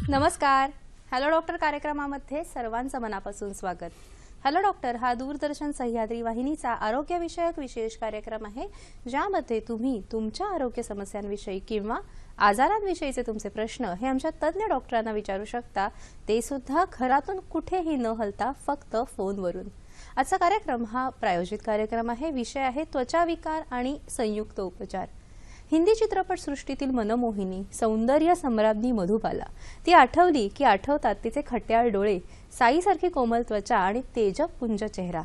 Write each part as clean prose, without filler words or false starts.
नमस्कार. Hello doctor कार्यक्रमामध्ये सर्वांचं मनापासून स्वागत. हॅलो डॉक्टर हा दूरदर्शन सह्याद्री वाहिनीचा आरोग्यविषयक विशेष कार्यक्रम आहे, ज्यामध्ये तुम्ही तुमच्या आरोग्य समस्यांविषयी किंवा आजारांविषयीचे तुमचे प्रश्न हे आमच्या तज्ञ डॉक्टरांना विचारू शकता, ते सुद्धा घरातून कुठेही न हलता फक्त फोनवरून. आजचा कार्यक्रम हा प्रायोजित कार्यक्रम आहे. विषय आहे त्वचा विकार आणि संयुक्त उपचार. हिंदी चित्रपटसृष्टीतील मनमोहिनी सौंदर्य सम्राज्ञी मधुबाला, ती आठवली की आठवतात तिचे खट्याळ डोळे, साईसारखी कोमल त्वचा आणि तेजपुंज चेहरा.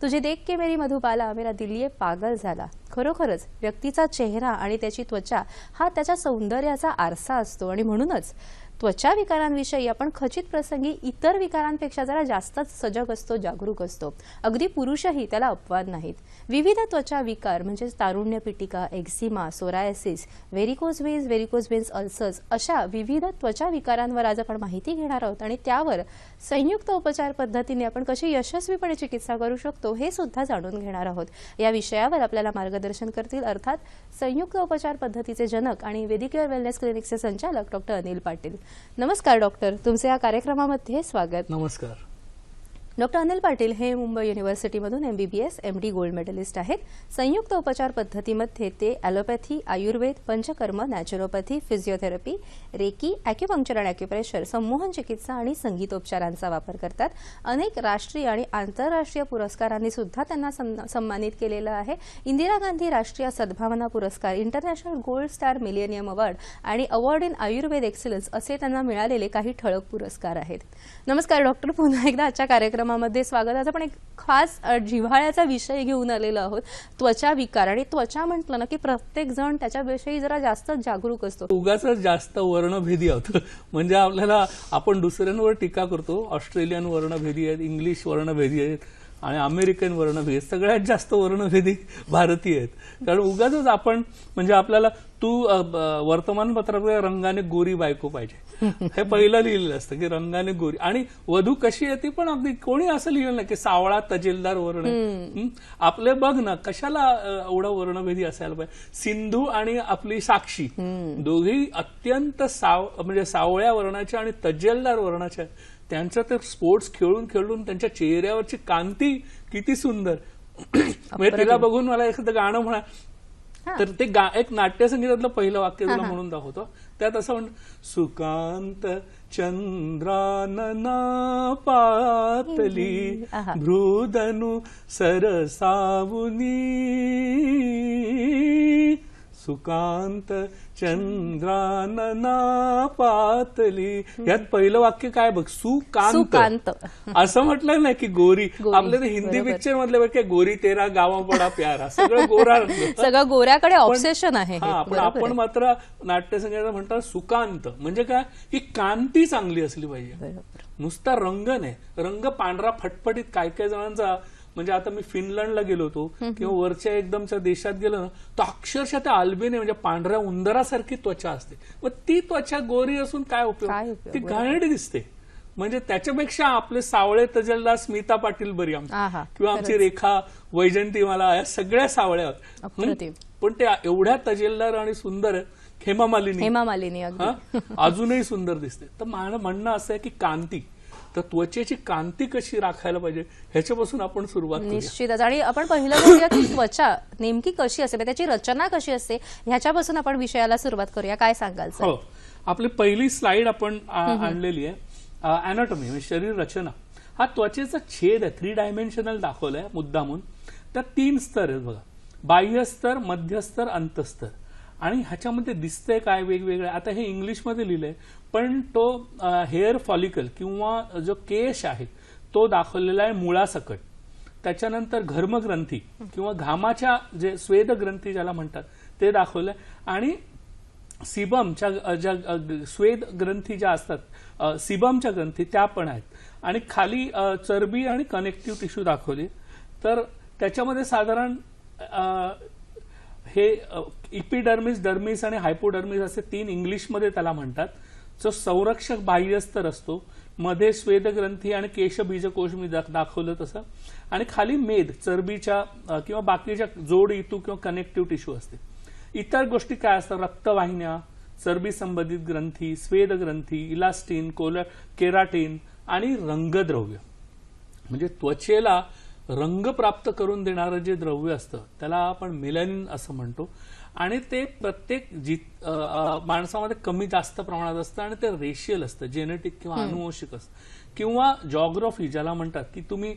तुझे देख के मेरी मधुबाला मेरा दिलिये पागल झाला. खरोखरच व्यक्तीचा चेहरा आणि त्याची त्वचा हा त्याच्या सौंदर्याचा आरसा असतो आणि म्हणूनच त्वचा विकारांविषयी आपण खचित प्रसंगी इतर विकारांपेक्षा जरा जास्तच सजग असतो, जागरूक असतो. अगदी पुरुषही त्याला अपवाद नाहीत. विविध त्वचा विकार म्हणजे तारुण्य पिटिका, eczema, psoriasis, varicose veins ulcers अशा विविध त्वचा विकारांवर आज आपण माहिती घेणार आहोत आणि त्यावर संयुक्त उपचार पद्धतीने आपण कशी यशस्वीपणे चिकित्सा करू शकतो हे सुद्धा जाणून घेणार आहोत. या विषयावर आपल्याला मार्गदर्शन करतील अर्थात संयुक्त उपचार पद्धतीचे जनक आणि वेदिक्युअर वेलनेस क्लिनिकचे संचालक डॉक्टर अनिल पाटील. नमस्कार डॉक्टर, तुमचे या कार्यक्रमामध्ये स्वागत. नमस्कार. डॉक्टर अनिल पाटील हे मुंबई युनिव्हर्सिटीमधून MBBS MD गोल्ड मेडलिस्ट आहेत. संयुक्त उपचार पद्धतीमध्ये ते allopathy, Ayurveda, panchakarma, naturopathy, physiotherapy, reiki, acupuncture आणि ॲक्युप्रेशर, संमोहन चिकित्सा आणि संगीतोपचारांचा वापर करतात. अनेक राष्ट्रीय आणि आंतरराष्ट्रीय पुरस्कारांनी सुद्धा त्यांना सन्मानित केलेलं आहे. इंदिरा गांधी राष्ट्रीय सद्भावना पुरस्कार, international gold star millennium award आणि अवॉर्ड इन आयुर्वेद एक्सलन्स असे त्यांना मिळालेले काही ठळक पुरस्कार आहेत. नमस्कार डॉक्टर, पुन्हा एकदा आजच्या कार्यक्रमामध्ये स्वागत. आज आपण एक खास जिव्हाळ्याचा विषय घेऊन आलेलो आहोत, त्वचा विकार. आणि त्वचा म्हटलं ना की प्रत्येक जण त्याच्याविषयी जरा जास्त जागरूक असतो. उगाच जास्त वर्णभेदी होतं. म्हणजे आपल्याला आपण दुसऱ्यांवर टीका करतो. ऑस्ट्रेलियन वर्णभेदी आहेत, इंग्लिश वर्णभेदी आहेत आणि अमेरिकन वर्णभेदी आहेत. सगळ्यात जास्त वर्णभेदी भारतीय आहेत. कारण उगाच आपण म्हणजे आपल्याला तू वर्तमानपत्रात रंगाने गोरी बायको पाहिजे हे पहिलं लिहिलेलं असतं की रंगाने गोरी, आणि वधू कशी आहे ती पण अगदी कोणी असं लिहिलं नाही की सावळा तजेलदार वर्ण. आपले बघ ना कशाला एवढा वर्णभेदी असायला पाहिजे. सिंधू आणि आपली साक्षी दोघी अत्यंत म्हणजे सावळ्या वर्णाच्या आणि तजेलदार वर्णाच्या. त्यांचं ते स्पोर्ट्स खेळून खेळून त्यांच्या चेहऱ्यावरची कांती किती सुंदर. म्हणजे तिला बघून मला एखादं गाणं म्हणा तर ते एक नाट्यसंगीतातलं पहिलं वाक्य तुला म्हणून दाखवतो. त्यात असं म्हणत, सुकांत चंद्रानना पातली भ्रूदनु सरसावुनी, सुकांत चंद्रानना पातली. यात पहिलं वाक्य काय बघ, सुकांत. असं म्हटलं नाही की गोरी. आपल्या हिंदी पिक्चर मधले काय गोरी तेरा गावा बडा प्यारा, सगळं गोरा सगळं गोऱ्याकडे ऑब्सेशन आहे. आपण मात्र नाट्यसंगीतात म्हणतात सुकांत म्हणजे काय की कांती चांगली असली पाहिजे. नुसता रंग नाही, रंग पांढरा फटफटीत. काय काय जणांचा म्हणजे आता मी फिनलंडला गेलो होतो किंवा वरच्या एकदमच्या देशात गेलो ना तर अक्षरशः त्या अल्बिने म्हणजे पांढऱ्या उंदरासारखी त्वचा असते. मग ती त्वचा गोरी असून काय उपयोग, ती घाणेरडी दिसते. म्हणजे त्याच्यापेक्षा आपले सावळे तजेलदार स्मिता पाटील बरी आमची, किंवा आमची रेखा वैजंतीमाला, या सगळ्या सावळ्या आहेत. पण ते एवढ्या तजेलदार आणि सुंदर हेमा मालिनी अजूनही सुंदर दिसते. तर माझं म्हणणं असं आहे की कांती, तर त्वचेची कांती कशी राखायला पाहिजे ह्याच्यापासून आपण सुरुवात करूया. निश्चितच. आणि आपण पहिलं बघूया की त्वचा नेमकी कशी असते, त्याची रचना कशी असते, ह्याच्यापासून आपण विषयाला सुरुवात करूया. काय सांगाल सर? हो, आपली पहिली स्लाइड आपण आणलेली आहे अॅनाटॉमी म्हणजे शरीर रचना. हा त्वचेचा छेद आहे, 3 डायमेन्शनल दाखवलाय मुद्दामून. त्यात 3 स्तर आहेत बघा, बाह्य स्तर, मध्यस्तर, अंतस्तर. आणि ह्याच्यामध्ये दिसतंय काय वेगवेगळे. आता हे इंग्लिशमध्ये लिहिलंय पण तो हेअर फॉलिकल किंवा जो केश आहे तो दाखवलेला आहे मुळासकट. त्याच्यानंतर घर्मग्रंथी किंवा घामाच्या जे स्वेद ग्रंथी ज्याला म्हणतात ते दाखवलंय. आणि सिबमच्या ज्या स्वेद ग्रंथी ज्या असतात सिबमच्या ग्रंथी त्या पण आहेत. आणि खाली चरबी आणि कनेक्टिव्ह टिश्यू दाखवली. तर त्याच्यामध्ये साधारण हे इपिडर्मिस, डर्मिस आणि हायपोडर्मिस असे 3 इंग्लिशमध्ये त्याला म्हणतात. जो संरक्षक बाह्यस्तर असतो, मध्ये स्वेदग्रंथी आणि केशबीजकोश मी दाखवलं तसं, आणि खाली मेद, चरबीच्या किंवा बाकीच्या जोड इतू किंवा कनेक्टिव्ह टिश्यू असते. इतर गोष्टी काय असतात? रक्तवाहिन्या, चरबी संबंधित ग्रंथी, स्वेदग्रंथी, इलास्टिन, केराटिन आणि रंगद्रव्य. म्हणजे त्वचेला रंग प्राप्त करून देणारं जे द्रव्य असतं त्याला आपण मेलॅनिन असं म्हणतो. आणि ते प्रत्येक माणसामध्ये कमी जास्त प्रमाणात असतं आणि ते रेशियल असतं, जेनेटिक किंवा अनुवंशिक असतं. किंवा जॉग्राफी ज्याला म्हणतात, की तुम्ही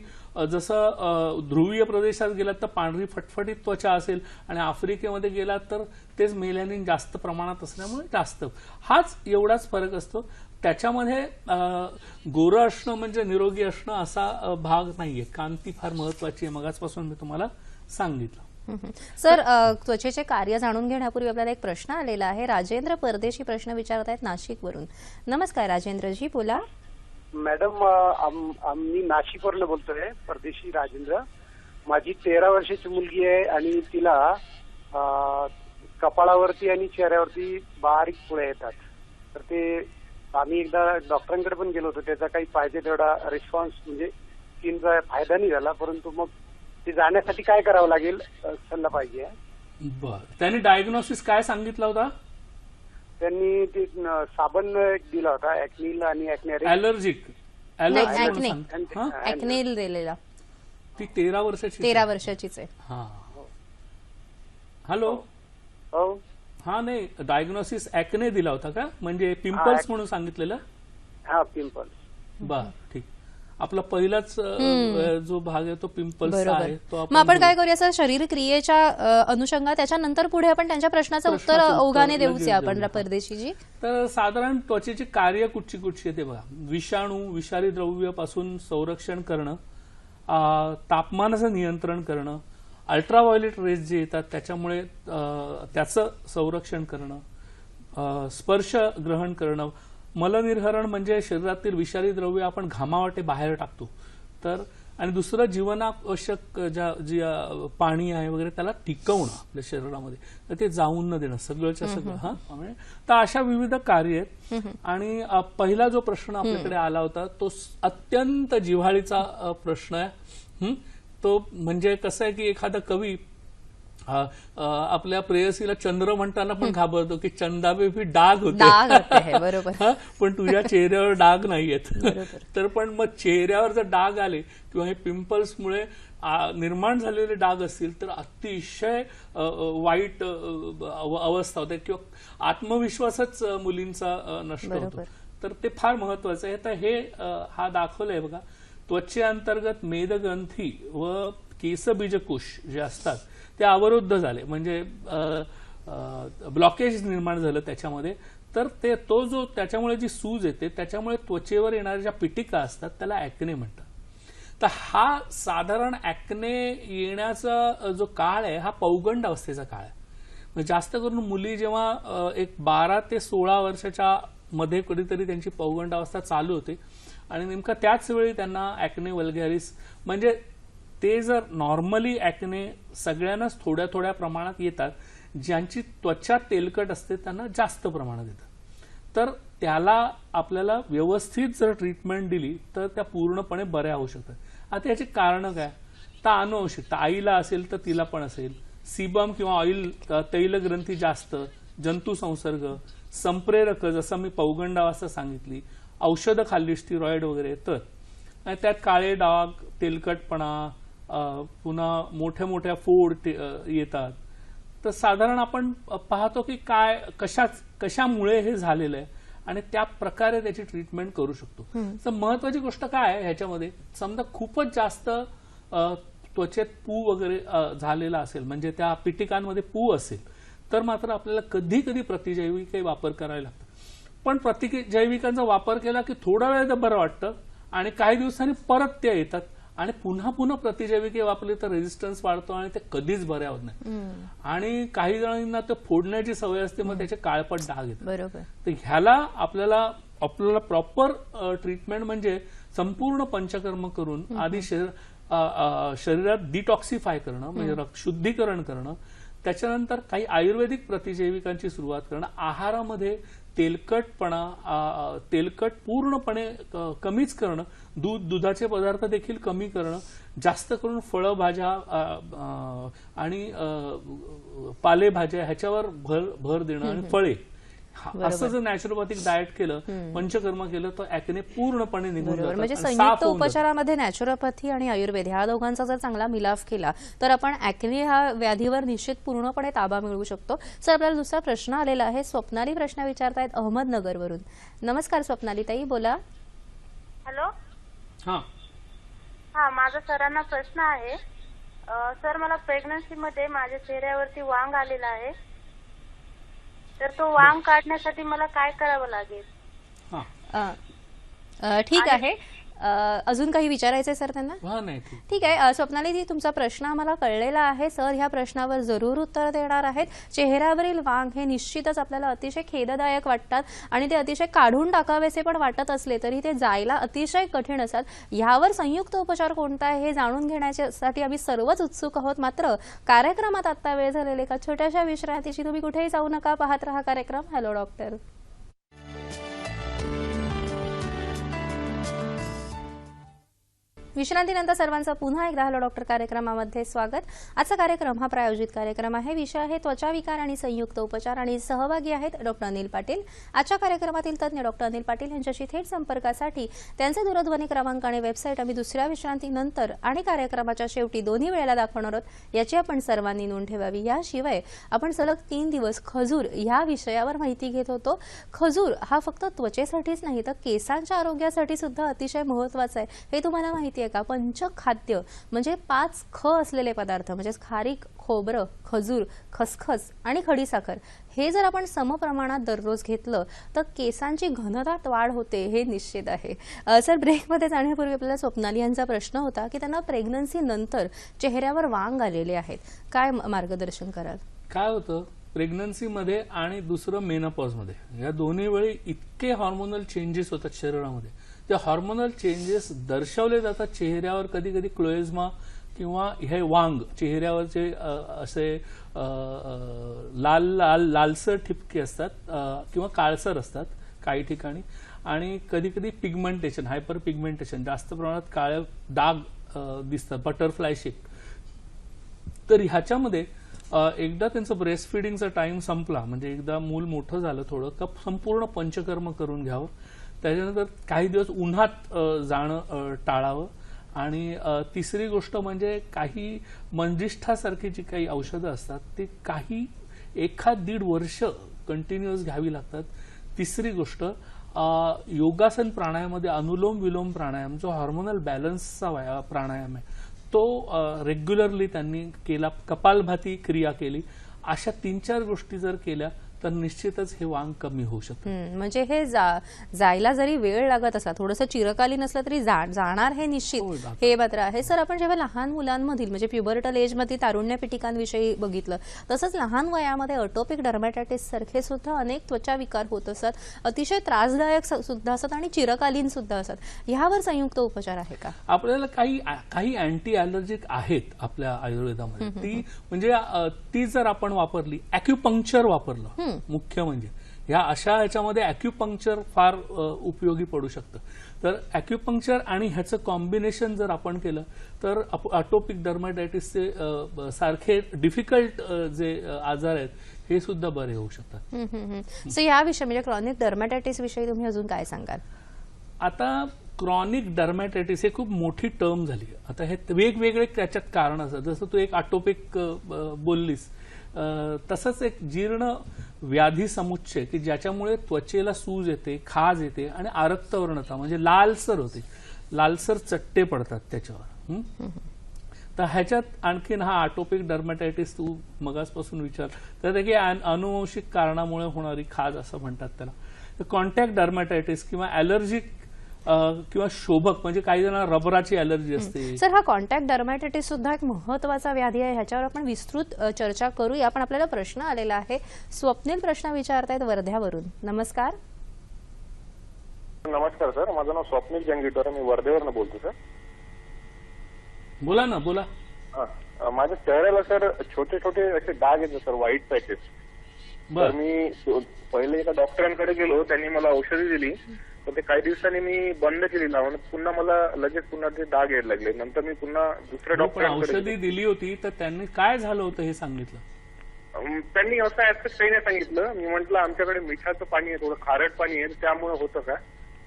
जसं ध्रुवीय प्रदेशात गेलात तर पांढरी फटफटीत त्वचा असेल आणि आफ्रिकेमध्ये गेलात तर तेच मेलॅनिन जास्त प्रमाणात असल्यामुळे जास्त. हाच एवढाच फरक असतो. त्याच्यामध्ये गोरं असणं म्हणजे निरोगी असणं असा भाग नाहीये. कांती फार महत्वाची आहे, मगाचपासून मी तुम्हाला सांगितलं. सर, त्वचेचे कार्य जाणून घेण्यापूर्वी आपल्याला एक प्रश्न आलेला आहे. राजेंद्र परदेशी प्रश्न विचारत आहेत नाशिकवरून. नमस्कार राजेंद्रजी, बोला. मॅडम, आम्ही नाशिकवरून बोलतोय, परदेशी राजेंद्र. माझी 13 वर्षाची मुलगी आहे आणि तिला कपाळावरती आणि चेहऱ्यावरती बारीक पुळे येतात. तर ते आम्ही एकदा डॉक्टरांकडे पण गेलो होतो, त्याचा काही पाहिजे तेवढा रिस्पॉन्स म्हणजे स्किनचा फायदा नाही झाला. परंतु मग ते जाण्यासाठी काय करावं लागेल सल्ला पाहिजे. बरं, त्यांनी डायग्नोसिस काय सांगितलं होता? त्यांनी ते साबण दिला होता, ऍक्निल आणि ॲलर्जिक ऍक्नेल दिलेला. ती 13 वर्षाची 13 वर्षाचीच आहे. हा, हॅलो. हो, हा, नाही, डायग्नोसिस ऍक्ने दिला होता का? म्हणजे पिंपल्स म्हणून सांगितलेलं? हा, पिंपल्स. बर, ठीक. आपला पहिलाच जो भाग आहे तो पिंपल्स आहे. तो मग आपण काय करूया सर, शरीर क्रियेच्या अनुषंगात त्याच्यानंतर पुढे आपण त्यांच्या प्रश्नाचं उत्तर ओघाने देऊच आपण परदेशीजी. तर साधारण त्वचेची कार्य कुठची कुठची येते बघा. विषाणू, विषारी द्रव्य पासून संरक्षण करणं, तापमानाचं नियंत्रण करणं, अल्ट्राव्हायोलेट रेज जे येतात त्याच्यामुळे त्याचं संरक्षण करणं, स्पर्श ग्रहण करणं, मलनिर्हरण म्हणजे शरीरातील विषारी द्रव्य आपण घामावाटे बाहेर टाकतो. तर आणि दुसरं जीवनावश्यक जी पाणी आहे वगैरे त्याला टिकवणं आपल्या शरीरामध्ये, तर ते जाऊन न देणं सगळंच्या सगळं. हा, तर अशा विविध कार्य आहेत. आणि पहिला जो प्रश्न आपल्याकडे आला होता तो अत्यंत जिव्हाळीचा प्रश्न आहे. तो म्हणजे कसं आहे की एखादा कवी आपल्या प्रेयसीला चंद्र म्हणताना पण घाबरतो की चंदाबे भी डाग होते, बरोबर, पण तुझ्या चेहऱ्यावर डाग नाहीयेत. तर पण मग चेहऱ्यावर जर डाग आले किंवा हे पिंपल्समुळे निर्माण झालेले डाग असतील तर अतिशय वाईट अवस्था होते किंवा आत्मविश्वासच मुलींचा नष्ट होतो. तर ते फार महत्वाचं आहे. तर हे हा दाखवलंय बघा, त्वचेअंतर्गत मेदग्रंथी व केसबीजकोश जे असतात ते अवरुद्ध झाले, म्हणजे ब्लॉकेज निर्माण झालं त्याच्यामध्ये. तर ते तो जो त्याच्यामुळे जी सूज येते त्याच्यामुळे त्वचेवर येणाऱ्या ज्या पिटिका असतात त्याला ऍक्ने म्हणतात. तर हा साधारण ऍक्ने येण्याचा जो काळ आहे हा पौगंड अवस्थेचा काळ आहे. म्हणजे जास्त करून मुली जेव्हा एक 12 ते 16 वर्षाच्या मध्ये कधीतरी त्यांची पौगंड अवस्था चालू होते आणि नेमका त्याच वेळी त्यांना ऍक्ने वल्गॅरिस, म्हणजे ते जर नॉर्मली ऍक्ने सगळ्यांनाच थोड्या थोड्या प्रमाणात येतात, ज्यांची त्वचा तेलकट असते त्यांना जास्त प्रमाणात येतात. तर त्याला आपल्याला व्यवस्थित जर ट्रीटमेंट दिली तर त्या पूर्णपणे बऱ्या होऊ शकतात. आता याची कारणं काय? तर अनुवंशिकता, आईला असेल तर तिला पण असेल, सीबम किंवा ऑइल तैलग्रंथी जास्त, जंतू संसर्ग, संप्रेरक जसं मी पौगंडावस्था सांगितली, औषधं खाल्ली स्टिरॉइड वगैरे, तर त्यात काळे डाग, तेलकटपणा, पुन्हा मोठ्या मोठ्या फोड येतात. तर साधारण आपण पाहतो की काय कशामुळे हे झालेलं आहे आणि त्या प्रकारे त्याची ट्रीटमेंट करू शकतो. तर महत्वाची गोष्ट काय आहे ह्याच्यामध्ये, समजा खूपच जास्त त्वचेत पू वगैरे झालेला असेल, म्हणजे त्या पिटिकांमध्ये पू असेल, तर मात्र आपल्याला कधी कधी प्रतिजैविके वापर करायला लागतात. पण प्रतिजैविकांचा वापर केला की थोडा वेळ तर बरं वाटतं आणि काही दिवसांनी परत ते येतात आणि पुन्हा पुन्हा प्रतिजैविके वापरली तर रेझिस्टन्स वाढतो आणि ते कधीच बऱ्या होत नाही. आणि काही जणांना ते फोडण्याची सवय असते, मग त्याचे काळपट डाग येतात. बरोबर. तर ह्याला आपल्याला प्रॉपर ट्रीटमेंट म्हणजे संपूर्ण पंचकर्म करून आधी शरीरात डिटॉक्सिफाय करणं, म्हणजे शुद्धीकरण करणं, त्याच्यानंतर काही आयुर्वेदिक प्रतिजैविकांची सुरुवात करणं, आहारामध्ये तेलकट पूर्णपणे कमीच करणं, दुधाचे पदार्थ देखील कमी करणं, जास्त करून फळं, भाज्या आणि पालेभाज्या ह्याच्यावर भर देणं आणि फळे, असं जर नॅचरोपॅथिक डाएट केलं, पंचकर्म केलं, तर ऍक्ने पूर्णपणे निघून जातात. म्हणजे आणि साफ संयुक्त होऊन जातात. उपचारामध्ये नॅचरोपॅथी आणि आयुर्वेद ह्या दोघांचा जर चांगला मिलाफ केला तर आपण ऍक्ने ह्या व्याधीवर निश्चित पूर्णपणे ताबा मिळवू शकतो. सर, आपल्याला दुसरा प्रश्न आलेला आहे. स्वप्नाली प्रश्न विचारतायत अहमदनगरवरून. नमस्कार स्वप्नाली ताई, बोला. हॅलो. हा, माझा सरांना प्रश्न आहे. सर, मला प्रेग्नन्सी मध्ये माझ्या चेहऱ्यावरती वांग आलेला आहे, तर तो वांग काढण्यासाठी मला काय करावं लागेल? ठीक आहे. अजून काही विचारायचंय सर त्यांना? नाही, ठीक आहे. स्वप्नालीजी, तुमचा प्रश्न आम्हाला कळलेला आहे. सर ह्या प्रश्नावर जरूर उत्तर देणार आहेत. चेहऱ्यावरील वांग हे निश्चितच आपल्याला अतिशय खेददायक वाटतात आणि ते अतिशय काढून टाकावेसे पण वाटत असले तरी ते जायला अतिशय कठीण असतात. ह्यावर संयुक्त उपचार कोणता आहे हे जाणून घेण्यासाठी आम्ही सर्वच उत्सुक आहोत. मात्र कार्यक्रमात आता वेळ झालेली एका छोट्याशा विश्रांतीची. तुम्ही कुठेही जाऊ नका, पाहत रहा कार्यक्रम हॅलो डॉक्टर. विश्रांतीनंतर सर्वांचं पुन्हा एकदा हॅलो डॉक्टर कार्यक्रमामध्ये स्वागत. आजचा कार्यक्रम हा प्रायोजित कार्यक्रम आहे. विषय आहे त्वचा विकार आणि संयुक्त उपचार आणि सहभागी आहेत डॉक्टर अनिल पाटील. आजच्या कार्यक्रमातील तज्ज्ञ डॉक्टर अनिल पाटील यांच्याशी थेट संपर्कासाठी त्यांचे दूरध्वनी क्रमांक आणि वेबसाईट आम्ही दुसऱ्या विश्रांतीनंतर आणि कार्यक्रमाच्या शेवटी दोन्ही वेळेला दाखवणार आहोत, याची आपण सर्वांनी नोंद ठेवावी. याशिवाय आपण सलग 3 दिवस खजूर या विषयावर माहिती घेत होतो. खजूर हा फक्त त्वचेसाठीच नाही तर केसांच्या आरोग्यासाठी सुद्धा अतिशय महत्त्वाचा आहे. हे तुम्हाला माहिती का? पंचखाद्य म्हणजे 5 ख असलेले पदार्थ म्हणजे खारीक, खोबरं, खजूर, खसखस आणि खडीसाखर हे जर आपण समप्रमाणात दररोज घेतलं तर केसांची घनदाट वाढ होते, हे निश्चित आहे. सर, ब्रेकमध्ये जाण्यापूर्वी आपल्याला स्वप्नाली यांचा प्रश्न होता की त्यांना प्रेग्नन्सी नंतर चेहऱ्यावर वांग आलेले आहेत, काय मार्गदर्शन कराल? काय होतं प्रेग्नन्सीमध्ये आणि दुसरं मेनोपॉजमध्ये, या दोन्ही वेळी इतके हॉर्मोनल चेंजेस होतात शरीरामध्ये. ते हॉर्मोनल चेंजेस दर्शवले जातात चेहऱ्यावर. कधी कधी क्लोएझमा किंवा हे वांग चेहऱ्यावरचे असे लालसर ठिपके असतात किंवा काळसर असतात काही ठिकाणी. आणि कधी कधी पिगमेंटेशन, हायपर पिगमेंटेशन, जास्त प्रमाणात काळे डाग दिसतात, बटरफ्लाय शेप. तर ह्याच्यामध्ये एकदा त्यांचं ब्रेस्ट फिडिंगचा टाइम संपला, म्हणजे एकदा मूल मोठं झालं थोडं, का संपूर्ण पंचकर्म करून घ्यावं. त्याच्यानंतर काही दिवस उन्हात जाणं टाळावं. आणि तिसरी गोष्ट म्हणजे काही मंजिष्ठासारखी जी काही औषधं असतात ते काही 1-1.5 वर्ष कंटिन्युअस घ्यावी लागतात. तिसरी गोष्ट योगासन प्राणायामामध्ये अनुलोम विलोम प्राणायाम जो हार्मोनल बॅलन्सचा प्राणायाम आहे तो रेग्युलरली त्यांनी केला. कपालभाती क्रिया केली. अशा 3-4 गोष्टी जर केल्या तर निश्चितच हे वांग कमी होऊ शकतं. म्हणजे हे जायला जरी वेळ लागत असला, थोडंसं चिरकालीन असलं तरी जाणार हे निश्चित, हे मात्र आहे. सर, आपण जेव्हा लहान मुलांमधील म्हणजे प्युबर्टल एजमध्ये तारुण्य पिटिकांविषयी बघितलं, तसंच लहान वयामध्ये अटोपिक डर्मॅटायटिस सारखे सुद्धा अनेक त्वचा विकार होत असतात, अतिशय त्रासदायक सुद्धा असतात आणि चिरकालीन सुद्धा असतात. ह्यावर संयुक्त उपचार आहे का? आपल्याला काही अँटी ॲलर्जिक आहेत आपल्या आयुर्वेदामध्ये. ती म्हणजे ती जर आपण वापरली, ॲक्युपंक्चर वापरलं मुख्य म्हणजे, ह्याच्यामध्ये ॲक्युपंक्चर फार उपयोगी पडू शकतं. तर ॲक्युपंक्चर आणि ह्याचं कॉम्बिनेशन जर आपण केलं तर अटोपिक डर्मॅटायटिसचे सारखे डिफिकल्ट जे आजार आहेत हे सुद्धा बरे होऊ शकतात. सो याविषयी म्हणजे क्रॉनिक डर्मॅटायटिस विषयी तुम्ही अजून काय सांगाल? आता क्रॉनिक डर्मॅटायटिस हे खूप मोठी टर्म झाली. आता हे वेगवेगळे त्याच्यात कारण असतात. जसं तू एक अटोपिक बोललीस, तसंच एक जीर्ण व्याधी समुच्चय की ज्याच्यामुळे त्वचेला सूज येते, खाज येते आणि आरक्तवर्णता म्हणजे लालसर होते, लालसर चट्टे पडतात त्याच्यावर. तर ह्याच्यात आणखीन हा अटोपिक डर्मॅटायटिस तू मगासपासून विचार तर की अनुवंशिक कारणामुळे होणारी खाज असं म्हणतात त्याला. कॉन्टॅक्ट डर्मॅटायटिस किंवा ॲलर्जिक किंवा शोभक म्हणजे काही जणांना रबराची ॲलर्जी असते. सर, हा कॉन्टॅक्ट डर्मॅटायटिस सुद्धा एक महत्वाचा व्याधी आहे, ह्याच्यावर आपण विस्तृत चर्चा करूया. पण आपल्याला प्रश्न आलेला आहे. स्वप्नील प्रश्न विचारतायत वर्ध्यावरून. नमस्कार. नमस्कार सर, माझं नाव स्वप्नील जंगीटर, मी वर्धेवरून बोलतो सर. बोला ना, बोला. माझ्या चेहऱ्याला सर छोटे छोटे असे डाग येतात सर, व्हाईट पॅचेस. तर बर मी पहिले एका डॉक्टरांकडे गेलो, त्यांनी मला औषधी दिली. तर ते काही दिवसांनी मी बंद केली लावून, पुन्हा मला लगेच पुन्हा ते डाग यायला लागले. नंतर मी पुन्हा दुसऱ्या पण डॉक्टरांकडे औषधी दिली होती तर त्यांनी काय झालं होतं हे सांगितलं? त्यांनी असं ऍक्सेस काही नाही सांगितलं. मी म्हंटल आमच्याकडे मिठाचं पाणी आहे, थोडं खारट पाणी आहे, त्यामुळे होतं का?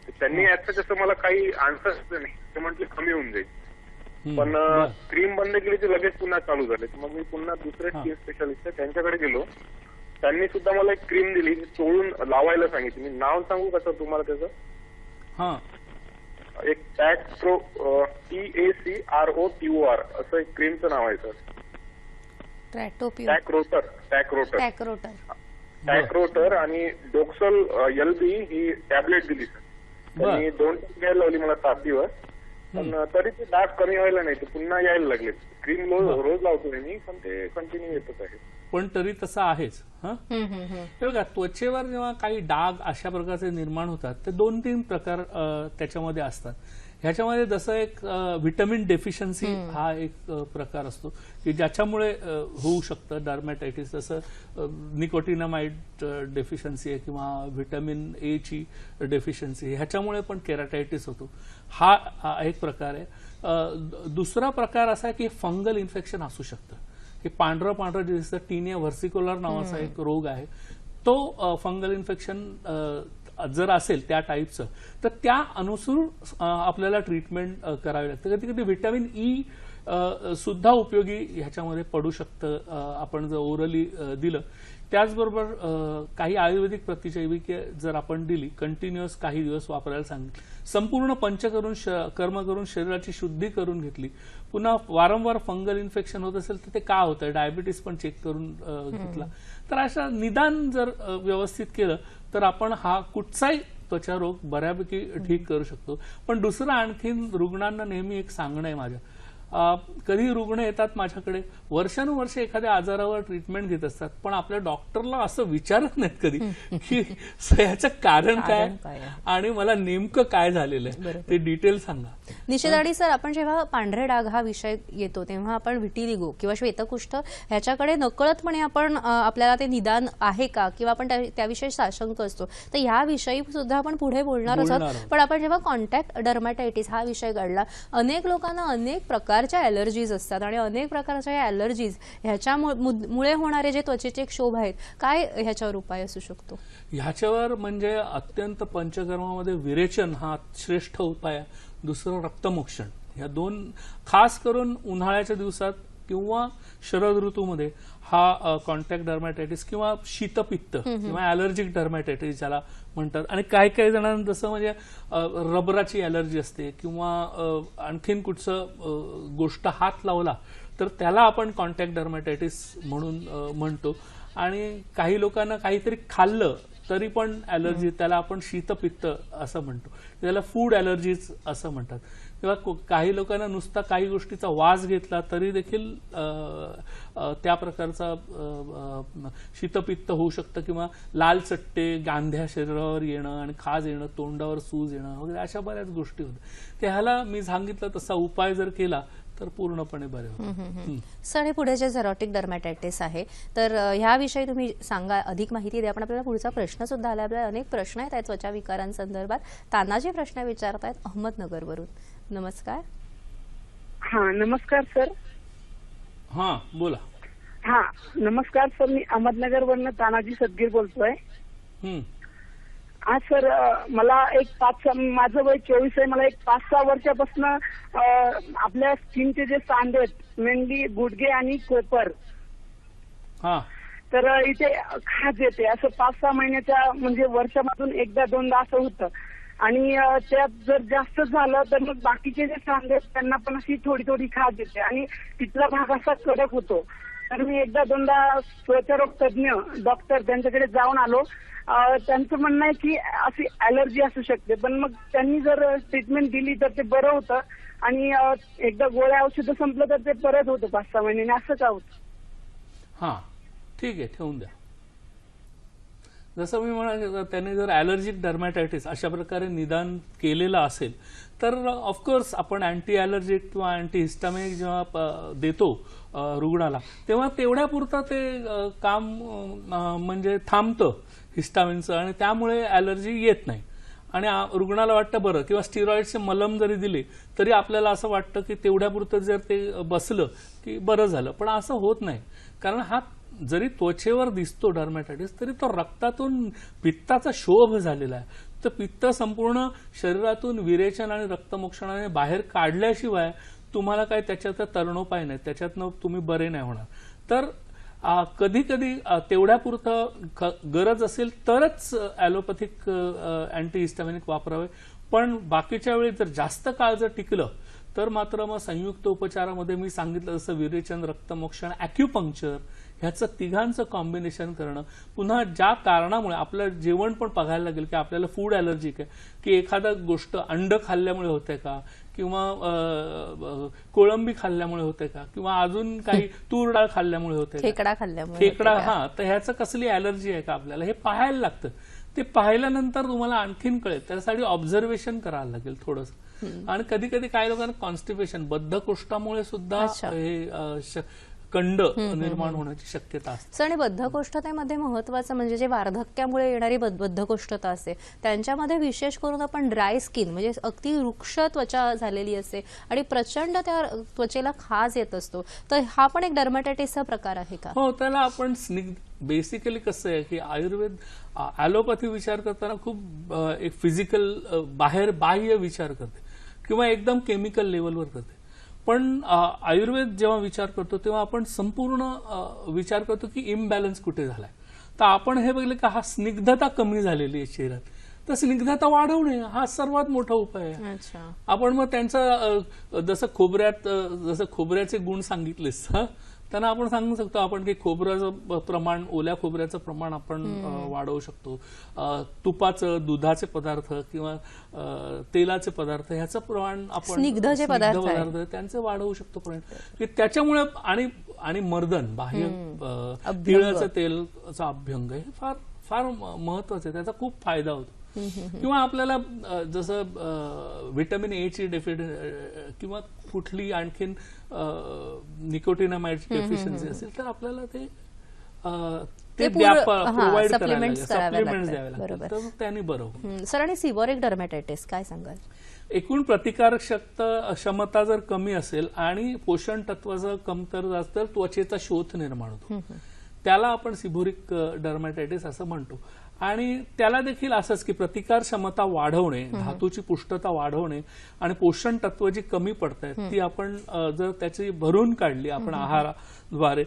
तर त्यांनी ऍक्सेस असं मला काही आन्सर नाही. ते म्हटले कमी होऊन जाईल. पण बर. क्रीम बंद केली तर लगेच पुन्हा चालू झाले. मग मी पुन्हा दुसरे स्किन स्पेशालिस्ट आहे त्यांच्याकडे गेलो. त्यांनी सुद्धा मला एक क्रीम दिली, चोळून लावायला सांगितली. मी नाव सांगू का सर तुम्हाला त्याचं? हा एक TACROTOR असं एक क्रीमचं नाव आहे सर. टॅक्रोटर. टॅक्रोटर आणि डोक्सल LB ही टॅबलेट दिली सर. त्यांनी 2 टाइम घ्यायला लावली मला 7 दिवस. पण तरी ते डाग कमी व्हायला नाही, ते पुन्हा यायला लागले. क्रीम रोज लावतो मी, पण ते कंटिन्यू येतच आहे. पण तरी तसं आहेच. हे बघा, त्वचेवर जेव्हा काही डाग अशा प्रकारचे निर्माण होतात ते 2-3 प्रकार त्याच्यामध्ये असतात. ह्याच्यामध्ये जसं एक व्हिटॅमिन डेफिशियन्सी हा एक प्रकार असतो की ज्याच्यामुळे होऊ शकतं डर्मॅटायटिस. जसं निकोटिनामाइड डेफिशियन्सी आहे किंवा व्हिटॅमिन ए ची डेफिशियन्सी, ह्याच्यामुळे पण केराटायटिस होतो. हा एक प्रकार आहे. दुसरा प्रकार असा आहे की फंगल इन्फेक्शन असू शकतं. हे पांढरं पांढरं जे दिसतं, टीनिया व्हर्सिक्युलर नावाचा एक रोग आहे. तो फंगल इन्फेक्शन जर असेल त्या टाईपचं तर त्या अनुसार आपल्याला ट्रीटमेंट करावी लागते. कधी कधी व्हिटॅमिन ई सुद्धा उपयोगी ह्याच्यामध्ये पडू शकतं आपण जर ओरली दिलं. त्याचबरोबर काही आयुर्वेदिक प्रतिजैविके जर आपण दिली, कंटिन्युअस काही दिवस वापरायला सांगितलं, संपूर्ण कर्म करून शरीराची शुद्धी करून घेतली, पुन्हा वारंवार फंगल इन्फेक्शन होत असेल तर ते का होतं, डायबिटीस पण चेक करून घेतला, तर अशा निदान जर व्यवस्थित केलं तर आपण हा कुठचाही त्वचा रोग बऱ्यापैकी ठीक करू शकतो. पण दुसरं आणखीन रुग्णांना नेहमी एक सांगणं आहे माझं, कधी रुग्ण येतात माझ्याकडे वर्षानुवर्ष एखाद्या आजारावर ट्रीटमेंट घेत असतात, पण आपल्या डॉक्टरला असं विचारत नाहीत कधी की याचं कारण काय आणि मला नेमकं काय झालेलं आहे, ते डिटेल सांगा. निश्चित. आणि सर, आपण जेव्हा पांढरे डाग हा विषय येतो तेव्हा आपण विटिलिगो किंवा श्वेतकुष्ठ ह्याच्याकडे नकळतपणे आपण आपल्याला ते निदान आहे का किंवा आपण त्याविषयी साशंक असतो, तर ह्याविषयी सुद्धा आपण पुढे बोलणार आहोत. पण आपण जेव्हा कॉन्टॅक्ट डर्मॅटायटिस हा विषय काढला, अनेक लोकांना अनेक प्रकारच्या ॲलर्जीज असतात आणि अनेक प्रकारच्या ॲलर्जीज ह्याच्यामुळे होणारे जे त्वचेचे क्षोभ आहेत, काय ह्याच्यावर उपाय असू शकतो? ह्याच्यावर म्हणजे अत्यंत पंचकर्मामध्ये विरेचन हा श्रेष्ठ उपाय आहे. दुसरं रक्तमोक्षण. ह्या 2 खास करून उन्हाळ्याच्या दिवसात किंवा शरद ऋतूमध्ये हा कॉन्टॅक्ट डर्मॅटायटिस किंवा शीतपित्त किंवा ॲलर्जिक डर्मॅटायटिस ज्याला म्हणतात. आणि काही काही जणांना जसं म्हणजे रबराची ॲलर्जी असते किंवा आणखीन कुठचं गोष्ट हात लावला तर त्याला आपण कॉन्टॅक्ट डर्मॅटायटिस म्हणून म्हणतो. आणि काही लोकांना काहीतरी खाल्लं तरी पण ॲलर्जी, त्याला आपण शीतपित्त असं म्हणतो. त्याला फूड ॲलर्जीज असं म्हणतात. किंवा काही लोकांना नुसता काही गोष्टीचा वास घेतला तरी देखील त्या प्रकारचा शीतपित्त होऊ शकतं. किंवा लाल चट्टे, गांध्या शरीरावर येणं आणि खाज येणं, तोंडावर सूज येणं वगैरे अशा बऱ्याच गोष्टी होत्या. ह्याला मी सांगितलं तसा उपाय जर केला तर पूर्णपणे बरे होते. सर, हे पुढे जे झेरोटिक डर्मॅटायटिस आहे तर ह्याविषयी तुम्ही सांगा, अधिक माहिती द्या. पण आपल्याला पुढचा प्रश्न सुद्धा आला. आपल्याला अनेक प्रश्न आहेत त्वचा विकारांसंदर्भात. तानाजी प्रश्न विचारतायत अहमदनगरवरून. नमस्कार. हा, नमस्कार सर. हा, बोला. हा, नमस्कार सर. मी अहमदनगरवरनं तानाजी सदगीर बोलतोय. आज सर, मला माझं वय 24 आहे. मला एक 5-6 वर्षापासून आपल्या स्किनचे जे सांधे आहेत, मेनली गुडघे आणि कोपर, तर इथे खाज येते. असं 5-6 महिन्याच्या म्हणजे वर्षामधून 1-2दा असं होतं. आणि त्यात जर जास्त झालं तर मग बाकीचे जे सांधे आहेत त्यांना पण अशी थोडी थोडी खाज येते आणि तिथला भाग असा कडक होतो. तर मी 1-2दा त्वचारोग तज्ञ डॉक्टर त्यांच्याकडे जाऊन आलो. त्यांचं म्हणणं आहे की अशी ॲलर्जी असू शकते. पण मग त्यांनी जर ट्रीटमेंट दिली तर ते बरं होतं आणि एकदा गोळ्या औषधं संपलं तर ते परत होतं 5-6 महिन्याने. असं का होतं? हा, ठीक आहे, ठेवून द्या. जसं मी म्हणाले त्याने जर ॲलर्जिक डर्मॅटायटिस अशा प्रकारे निदान केलेलं असेल तर ऑफकोर्स आपण अँटी ॲलर्जिक किंवा अँटी हिस्टामिनिक जेव्हा देतो रुग्णाला तेव्हा तेवढ्यापुरतं ते काम म्हणजे थांबतं हिस्टामिनचं आणि त्यामुळे ॲलर्जी येत नाही आणि रुग्णाला वाटतं बरं, किंवा स्टिरॉइडचे मलम जरी दिले तरी आपल्याला असं वाटतं की तेवढ्यापुरतं जर ते बसलं की बरं झालं, पण असं होत नाही. कारण हा जरी त्वचेवर दिसतो डर्मॅटायटिस तरी तो रक्तातून पित्ताचा शोभ झालेला आहे. तर पित्त संपूर्ण शरीरातून विरेचन आणि रक्तमोक्षणाने बाहेर काढल्याशिवाय तुम्हाला काय त्याच्यात तरणोपाय नाही, त्याच्यातनं तुम्ही बरे नाही होणार. तर कधी कधी तेवढ्यापुरतं गरज असेल तरच ॲलोपॅथिक अँटीहिस्टामिनिक वापरावे, पण बाकीच्या वेळी जर जास्त काळ जर टिकलं तर मात्र मग संयुक्त उपचारामध्ये मी सांगितलं जसं विरेचन, रक्तमोक्षण, ॲक्युपंक्चर ह्याचं तिघांचं कॉम्बिनेशन करणं. पुन्हा ज्या कारणामुळे आपलं जेवण पण बघायला लागेल की आपल्याला फूड ॲलर्जिक आहे की एखादा गोष्ट अंड खाल्ल्यामुळे होते का, किंवा कोळंबी खाल्ल्यामुळे होते का, किंवा अजून काही तूर डाळ खाल्ल्यामुळे होते, खेकडा खाल्ल्यामुळे, खेकडा, तर ह्याचं कसली ॲलर्जी आहे का आपल्याला हे पाहायला लागतं. ते पाहिल्यानंतर तुम्हाला आणखीन कळेल. त्यासाठी ऑब्झर्वेशन करायला लागेल थोडंसं. आणि कधी कधी काही लोकांना कॉन्स्टिपेशन, बद्धकोष्ठामुळे सुद्धा हे कंड निर्माण होण्याची शक्यता असते. आणि बद्धकोष्ठतेमध्ये महत्वाचं म्हणजे जे वार्धक्यामुळे येणारी बद्धकोष्ठता असते त्यांच्यामध्ये विशेष करून आपण ड्राय स्किन म्हणजे अगदी वृक्ष त्वचा झालेली असते आणि प्रचंड त्या त्वचेला खाज येत असतो, तर हा पण एक डर्मॅटायटिसचा प्रकार आहे का? हो, त्याला आपण बेसिकली कसं आहे की आयुर्वेद ॲलोपॅथी विचार करताना खूप एक फिजिकल बाह्य विचार करते किंवा एकदम केमिकल लेवलवर करते. पण आयुर्वेद जेव्हा विचार करतो तेव्हा आपण संपूर्ण विचार करतो की इम्बॅलन्स कुठे झालाय. तर आपण हे बघितलं की हा स्निग्धता कमी झालेली आहे चेहऱ्यात, तर स्निग्धता वाढवणे हा सर्वात मोठा उपाय आहे. आपण मग त्यांचं जसं खोबऱ्याचे गुण सांगितलेस त्यांना आपण सांगू शकतो आपण की खोबऱ्याचं प्रमाण, ओल्या खोबऱ्याचं प्रमाण आपण वाढवू शकतो. तुपाचं, दुधाचे पदार्थ किंवा तेलाचे पदार्थ ह्याचं प्रमाण आपण स्निग्ध पदार्थ त्यांचं वाढवू शकतो. पण त्याच्यामुळे आणि मर्दन, बाह्य तिळाचं तेलाचा अभ्यंग हे फार फार महत्वाचं आहे, त्याचा खूप फायदा होतो. किंवा आपल्याला जसं व्हिटॅमिन ए ची किंवा कुठली आणखीन निकोटिनामाइडची डेफिशियन्सी असेल तर आपल्याला ते प्रोव्हाइड सप्लिमेंट्स द्यावे लागतात, तर त्याने बरं होईल. सर, आणि सिबोरिक डर्मॅटायटिस काय सांगाल? एकूण प्रतिकारक क्षमता जर कमी असेल आणि पोषण तत्वाचं कमतरता असेल तर त्वचेचा शोथ निर्माण होतो, त्याला आपण सिबोरिक डर्मॅटायटिस असं म्हणतो. आणि त्याला देखील असंच की प्रतिकार क्षमता वाढवणे, धातूची पुष्टता वाढवणे आणि पोषण तत्व जी कमी पडतायत ती आपण जर त्याची भरून काढली आपण आहाराद्वारे,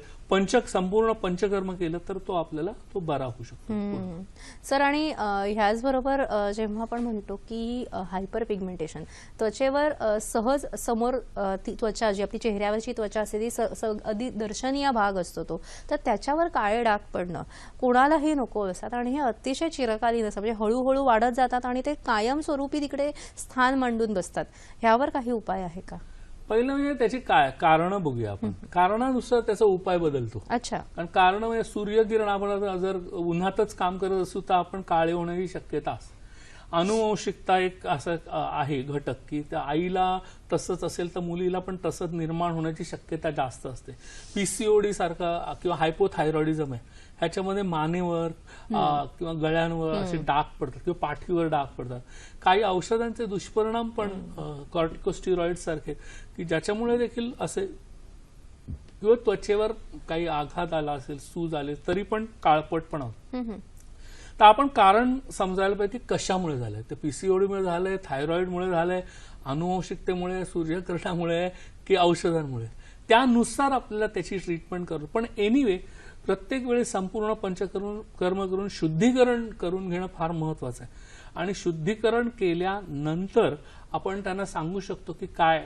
संपूर्ण पंचकर्म केलं तर तो बरा होऊ शकतो. सर, आणि ह्याचबरोबर जेव्हा आपण म्हणतो की हायपर पिगमेंटेशन, त्वचेवर सहज समोर ती त्वचा जी आपली चेहऱ्यावरची त्वचा असते ती अगदी दर्शनीय भाग असतो तो, तर त्याच्यावर काळे डाग पडणं कोणालाही नको असतात आणि हे अतिशय चिरकालीन असतात, म्हणजे हळूहळू वाढत जातात आणि ते कायमस्वरूपी तिकडे स्थान मांडून बसतात. ह्यावर काही उपाय आहे का? पहिलं म्हणजे त्याची काय कारणं बघूया आपण. कारणानुसार त्याचा उपाय बदलतो. अच्छा. कारण कारण म्हणजे सूर्यकिरण आपण जर उन्हातच काम करत असू तर आपण काळे होण्याची शक्यता असते. अनुवंशिकता एक असं आहे घटक की त्या आईला तसंच असेल तर मुलीला पण तसंच निर्माण होण्याची शक्यता जास्त असते. पीसीओडी सारखा किंवा हायपोथायरॉइडिझम आहे, ह्याच्यामध्ये मानेवर किंवा गळ्यांवर असे डाग पडतात किंवा पाठीवर डाग पडतात. काही औषधांचे दुष्परिणाम पण कॉर्टिकोस्टेरॉइड सारखे की ज्याच्यामुळे देखील असे, किंवा त्वचेवर काही आघात आला असेल, सूज आले तरी पण काळपट पण होतं. तर आपण कारण समजायला पाहिजे की कशामुळे झालंय. ते पीसीओडीमुळे झालंय, थायरॉइडमुळे झालंय, अनुवंशिकतेमुळे, सूर्यकिरणामुळे की औषधांमुळे, त्यानुसार आपल्याला त्याची ट्रीटमेंट करू. पण एनिवे प्रत्येक वेळी संपूर्ण पंचकर्म करून शुद्धीकरण करून घेणं फार महत्वाचं आहे. आणि शुद्धीकरण केल्यानंतर आपण त्यांना सांगू शकतो की काय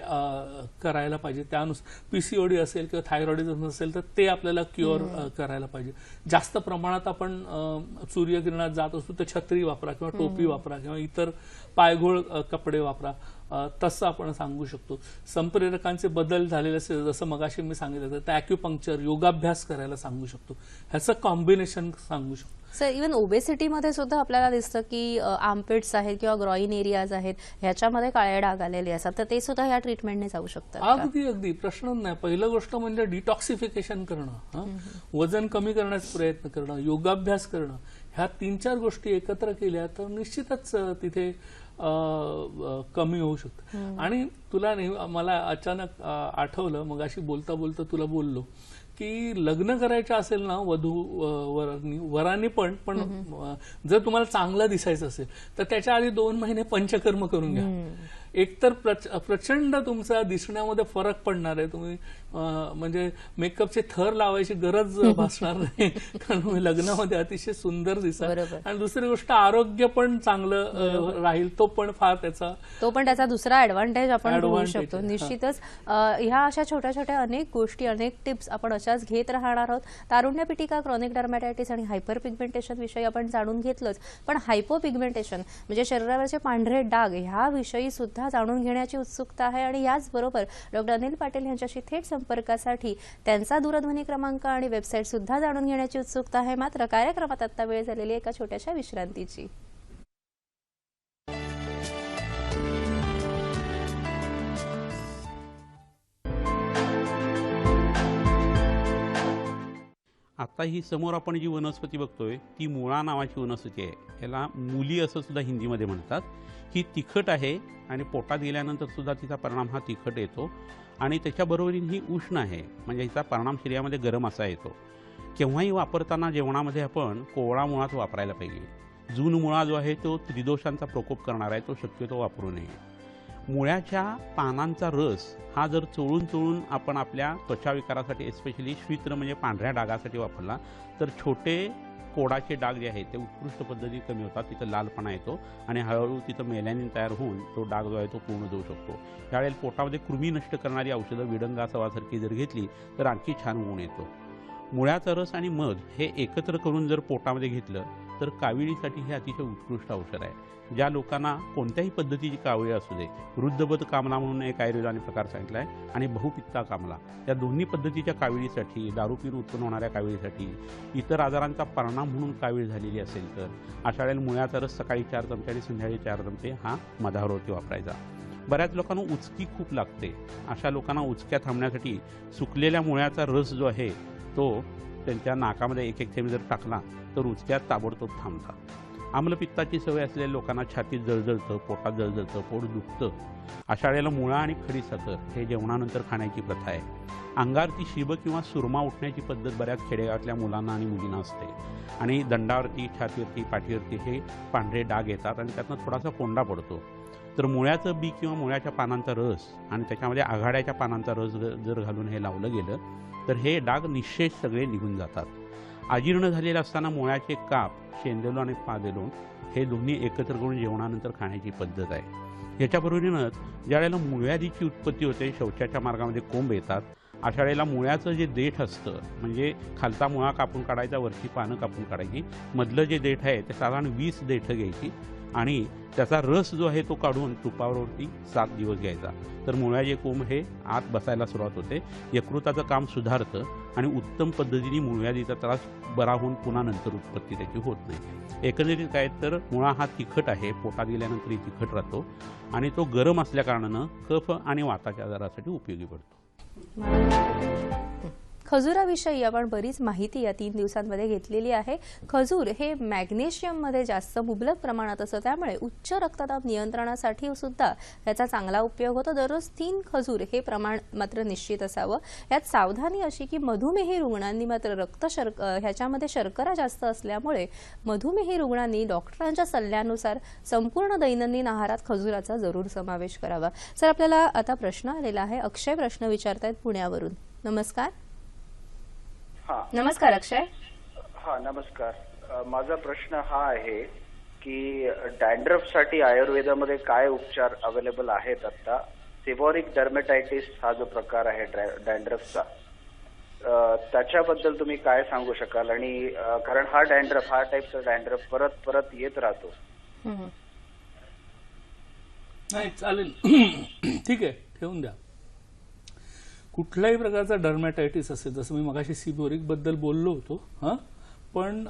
करायला पाहिजे. त्यानुसार पीसीओडी असेल किंवा थायरॉइडिझम असेल तर ते आपल्याला क्युअर करायला पाहिजे. जास्त प्रमाणात आपण सूर्यकिरणात जात असतो तर छत्री वापरा किंवा टोपी वापरा किंवा इतर पायघोळ कपडे वापरा, तसं आपण सांगू शकतो. संप्रेरकांचे बदल झालेले असेल जसं मगाशी मी सांगितलं तर ॲक्युपंक्चर, योगाभ्यास करायला सांगू शकतो. ह्याचं कॉम्बिनेशन सांगू शकतो. सर इव्हन ओबेसिटीमध्ये सुद्धा आपल्याला दिसतं की आर्मपिट्स आहेत किंवा ग्रॉइन एरियाज आहेत ह्याच्यामध्ये काळे डाग आलेले असतात, तर ते सुद्धा या ट्रीटमेंटने जाऊ शकतात का? अगदी अगदी प्रश्नच नाही. पहिलं गोष्ट म्हणजे डिटॉक्सिफिकेशन करणं, वजन कमी करण्याचा प्रयत्न करणं, योगाभ्यास करणं, ह्या 3-4 गोष्टी एकत्र केल्या तर निश्चितच तिथे कमी होऊ शकतं. आणि तुला मला अचानक आठवलं, मग अशी बोलता बोलता तुला बोललो की लग्न करायचं असेल ना वरांनी पण जर तुम्हाला चांगलं दिसायचं असेल तर त्याच्या आधी 2 महिने पंचकर्म करून घ्या. एकतर प्रचंड तुमचा दिसण्यामध्ये फरक पडणार आहे. तुम्ही म्हणजे मेकअपचे थर लावायची गरज भासणार नाही, कारण तुम्ही लग्नामध्ये अतिशय सुंदर दिसाल. आणि दुसरी गोष्ट आरोग्य पण चांगलं राहील, तो पण त्याचा दुसरा ऍडव्हान्टेज आपण घेऊ शकतो. निश्चितच ह्या अशा छोट्या छोट्या अनेक गोष्टी, अनेक टिप्स आपण अशाच घेत राहणार आहोत. तारुण्य पिटिका, क्रॉनिक डर्मॅटायटिस आणि हायपर पिगमेंटेशन विषयी आपण जाणून घेतलंच, पण हायपोपिगमेंटेशन म्हणजे शरीरावरचे पांढरे डाग ह्या विषयी सुद्धा जाणून घेण्याची उत्सुकता आहे. आणि याचबरोबर डॉक्टर अनिल पाटील यांच्याशी थेट संपर्कासाठी त्यांचा दूरध्वनी क्रमांक आणि वेबसाईट सुद्धा जाणून घेण्याची उत्सुकता आहे. मात्र कार्यक्रमात आता वेळ झालेली एका छोट्याशा विश्रांतीची. आता ही समोर आपण जी वनस्पती बघतोय ती मुळा नावाची वनस्पती आहे. याला मुली असं सुद्धा हिंदीमध्ये म्हणतात. ही तिखट आहे आणि पोटात गेल्यानंतर सुद्धा तिचा परिणाम हा तिखट येतो. आणि त्याच्याबरोबरीने ही उष्ण आहे, म्हणजे हिचा परिणाम शरीरामध्ये गरम असा येतो. केव्हाही वापरताना जेवणामध्ये आपण कोवळा मुळाच वापरायला पाहिजे. जून मुळा जो आहे तो त्रिदोषांचा प्रकोप करणार आहे, तो शक्यतो वापरू नये. मुळ्याच्या पानांचा रस हा जर चोळून आपण आपल्या त्वचा विकारासाठी, एस्पेशली श्वित्र म्हणजे पांढऱ्या डागासाठी वापरला तर छोटे कोडाचे डाग जे आहेत ते उत्कृष्ट पद्धतीने कमी होतात. तिथं लालपणा येतो आणि हळूहळू तिथं मेलॅनिन तयार होऊन तो डाग जो आहे तो पूर्ण जाऊ शकतो. त्यावेळेला पोटामध्ये कृमी नष्ट करणारी औषधं विडंगासवासारखी जर घेतली तर आणखी छान गुण येतो. मुळ्याचा रस आणि मध हे एकत्र करून जर पोटामध्ये घेतलं तर काविळीसाठी हे अतिशय उत्कृष्ट औषध आहे. ज्या लोकांना कोणत्याही पद्धतीची कावळी असू दे, वृद्धबद कामला म्हणून एक आयुर्वेदाने प्रकार सांगितला आहे आणि बहुपित्ता कामला, या दोन्ही पद्धतीच्या काविळीसाठी, दारू पिऊन उत्पन्न होणाऱ्या काविळीसाठी, इतर आजारांचा परिणाम म्हणून कावीळ झालेली असेल तर अशा वेळेला मुळ्याचा रस सकाळी 4 चमचे आणि संध्याकाळी 4 चमचे हा मधावरती वापरायचा. बऱ्याच लोकांना उचकी खूप लागते. अशा लोकांना उचक्या थांबण्यासाठी सुकलेल्या मुळ्याचा रस जो आहे तो त्यांच्या नाकामध्ये 1-1 थेंब जर टाकला तर उचक्यात ताबडतोब थांबतात. आम्लपित्ताची सवय असलेल्या लोकांना छातीत जळजळतं, पोटात जळजळतं, पोट दुखतं. अशा वेळेला मुळा आणि खडी साखर हे जेवणानंतर खाण्याची प्रथा आहे. अंगावरती शिब किंवा सुरमा उठण्याची पद्धत बऱ्याच खेडेगावातल्या मुलांना आणि मुलींना असते आणि दंडावरती, छातीवरती, पाठीवरती हे पांढरे डाग येतात आणि त्यातनं थोडासा कोंडा पडतो. तर मुळ्याचं बी किंवा मुळ्याच्या पानांचा रस आणि त्याच्यामध्ये आघाड्याच्या पानांचा रस जर घालून हे लावलं गेलं तर हे डाग निश्चित सगळे निघून जातात. अजीर्ण झालेलं असताना मुळ्याचे काप, शेंदेलो आणि पादेलो हे दोन्ही एकत्र करून जेवणानंतर खाण्याची पद्धत आहे. याच्याबरोबरीनंच ज्या वेळेला मुळव्याधीची उत्पत्ती होते, शौचाच्या मार्गामध्ये कोंब येतात, अशा वेळेला मुळ्याचं जे देठ असतं, म्हणजे खालचा मुळा कापून काढायचा, वरची पानं कापून काढायची, मधलं जे देठ आहे ते साधारण 20 देठं घ्यायची आणि त्याचा रस जो आहे तो काढून तुपावरती 7 दिवस घ्यायचा. तर मुळ्याचे कोंब हे आत बसायला सुरुवात होते, यकृताचं काम सुधारतं आणि उत्तम पद्धतीने मुळव्याधीचा त्रास बरा होऊन पुन्हा नंतर उत्पत्ती त्याची होत नाही. एकंदरीत काय तर मुळा हा तिखट आहे, पोटात गेल्यानंतरही तिखट राहतो आणि तो गरम असल्याकारणानं कफ आणि वाताच्या आजारासाठी उपयोगी पडतो. खजुराविषयी आपण बरीच माहिती या 3 दिवसांमध्ये घेतलेली आहे. खजूर हे मॅग्नेशियममध्ये जास्त मुबलक प्रमाणात असतं, त्यामुळे उच्च रक्तदाब नियंत्रणासाठी सुद्धा याचा चांगला उपयोग होतो. दररोज 3 खजूर हे प्रमाण मात्र निश्चित असावं. यात सावधानी अशी की मधुमेही रुग्णांनी मात्र ह्याच्यामध्ये शर्करा जास्त असल्यामुळे मधुमेही रुग्णांनी डॉक्टरांच्या सल्ल्यानुसार संपूर्ण दैनंदिन आहारात खजुराचा जरूर समावेश करावा. सर, आपल्याला आता प्रश्न आलेला आहे. अक्षय प्रश्न विचारतायत पुण्यावरून. नमस्कार. नमस्कार अक्षय. नमस्कार. माझा प्रश्न हा आहे की डॅन्ड्रफ साठी आयुर्वेदामध्ये काय उपचार अवेलेबल आहेत आता? सेबॉरिक डर्मेटायटिस हा जो प्रकार आहे डॅन्ड्रफचा, त्याच्याबद्दल तुम्ही काय सांगू शकाल? आणि कारण हा टाईपचा डॅन्ड्रफ परत परत येत राहतो. नाही, चालेल, ठीक आहे, ठेवून द्या. कुठल्याही प्रकारचा डर्मॅटायटिस असेल, जसं मी मगाशी सिबोरिक बद्दल बोललो होतो, पण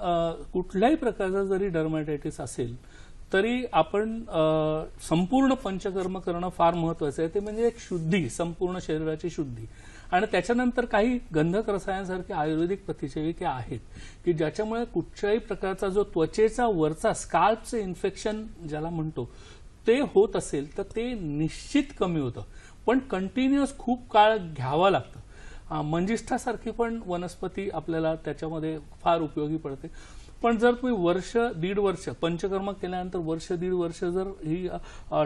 कुठल्याही प्रकारचा जरी डर्मॅटायटिस असेल तरी आपण संपूर्ण पंचकर्म करणं फार महत्वाचं आहे. ते म्हणजे एक शुद्धी, संपूर्ण शरीराची शुद्धी. आणि त्याच्यानंतर काही गंधक रसायनासारखे आयुर्वेदिक प्रतिजैविके आहेत की ज्याच्यामुळे कुठच्याही प्रकारचा जो त्वचेचा वरचा स्काल्पचं इन्फेक्शन ज्याला म्हणतो ते होत असेल तर ते निश्चित कमी होतं. पण कंटिन्युअस खूप काळ घ्यावा लागतं. मंजिष्ठासारखी पण वनस्पती आपल्याला त्याच्यामध्ये फार उपयोगी पडते. पण जर तुम्ही वर्ष दीड वर्ष पंचकर्म केल्यानंतर वर्ष दीड वर्ष जर ही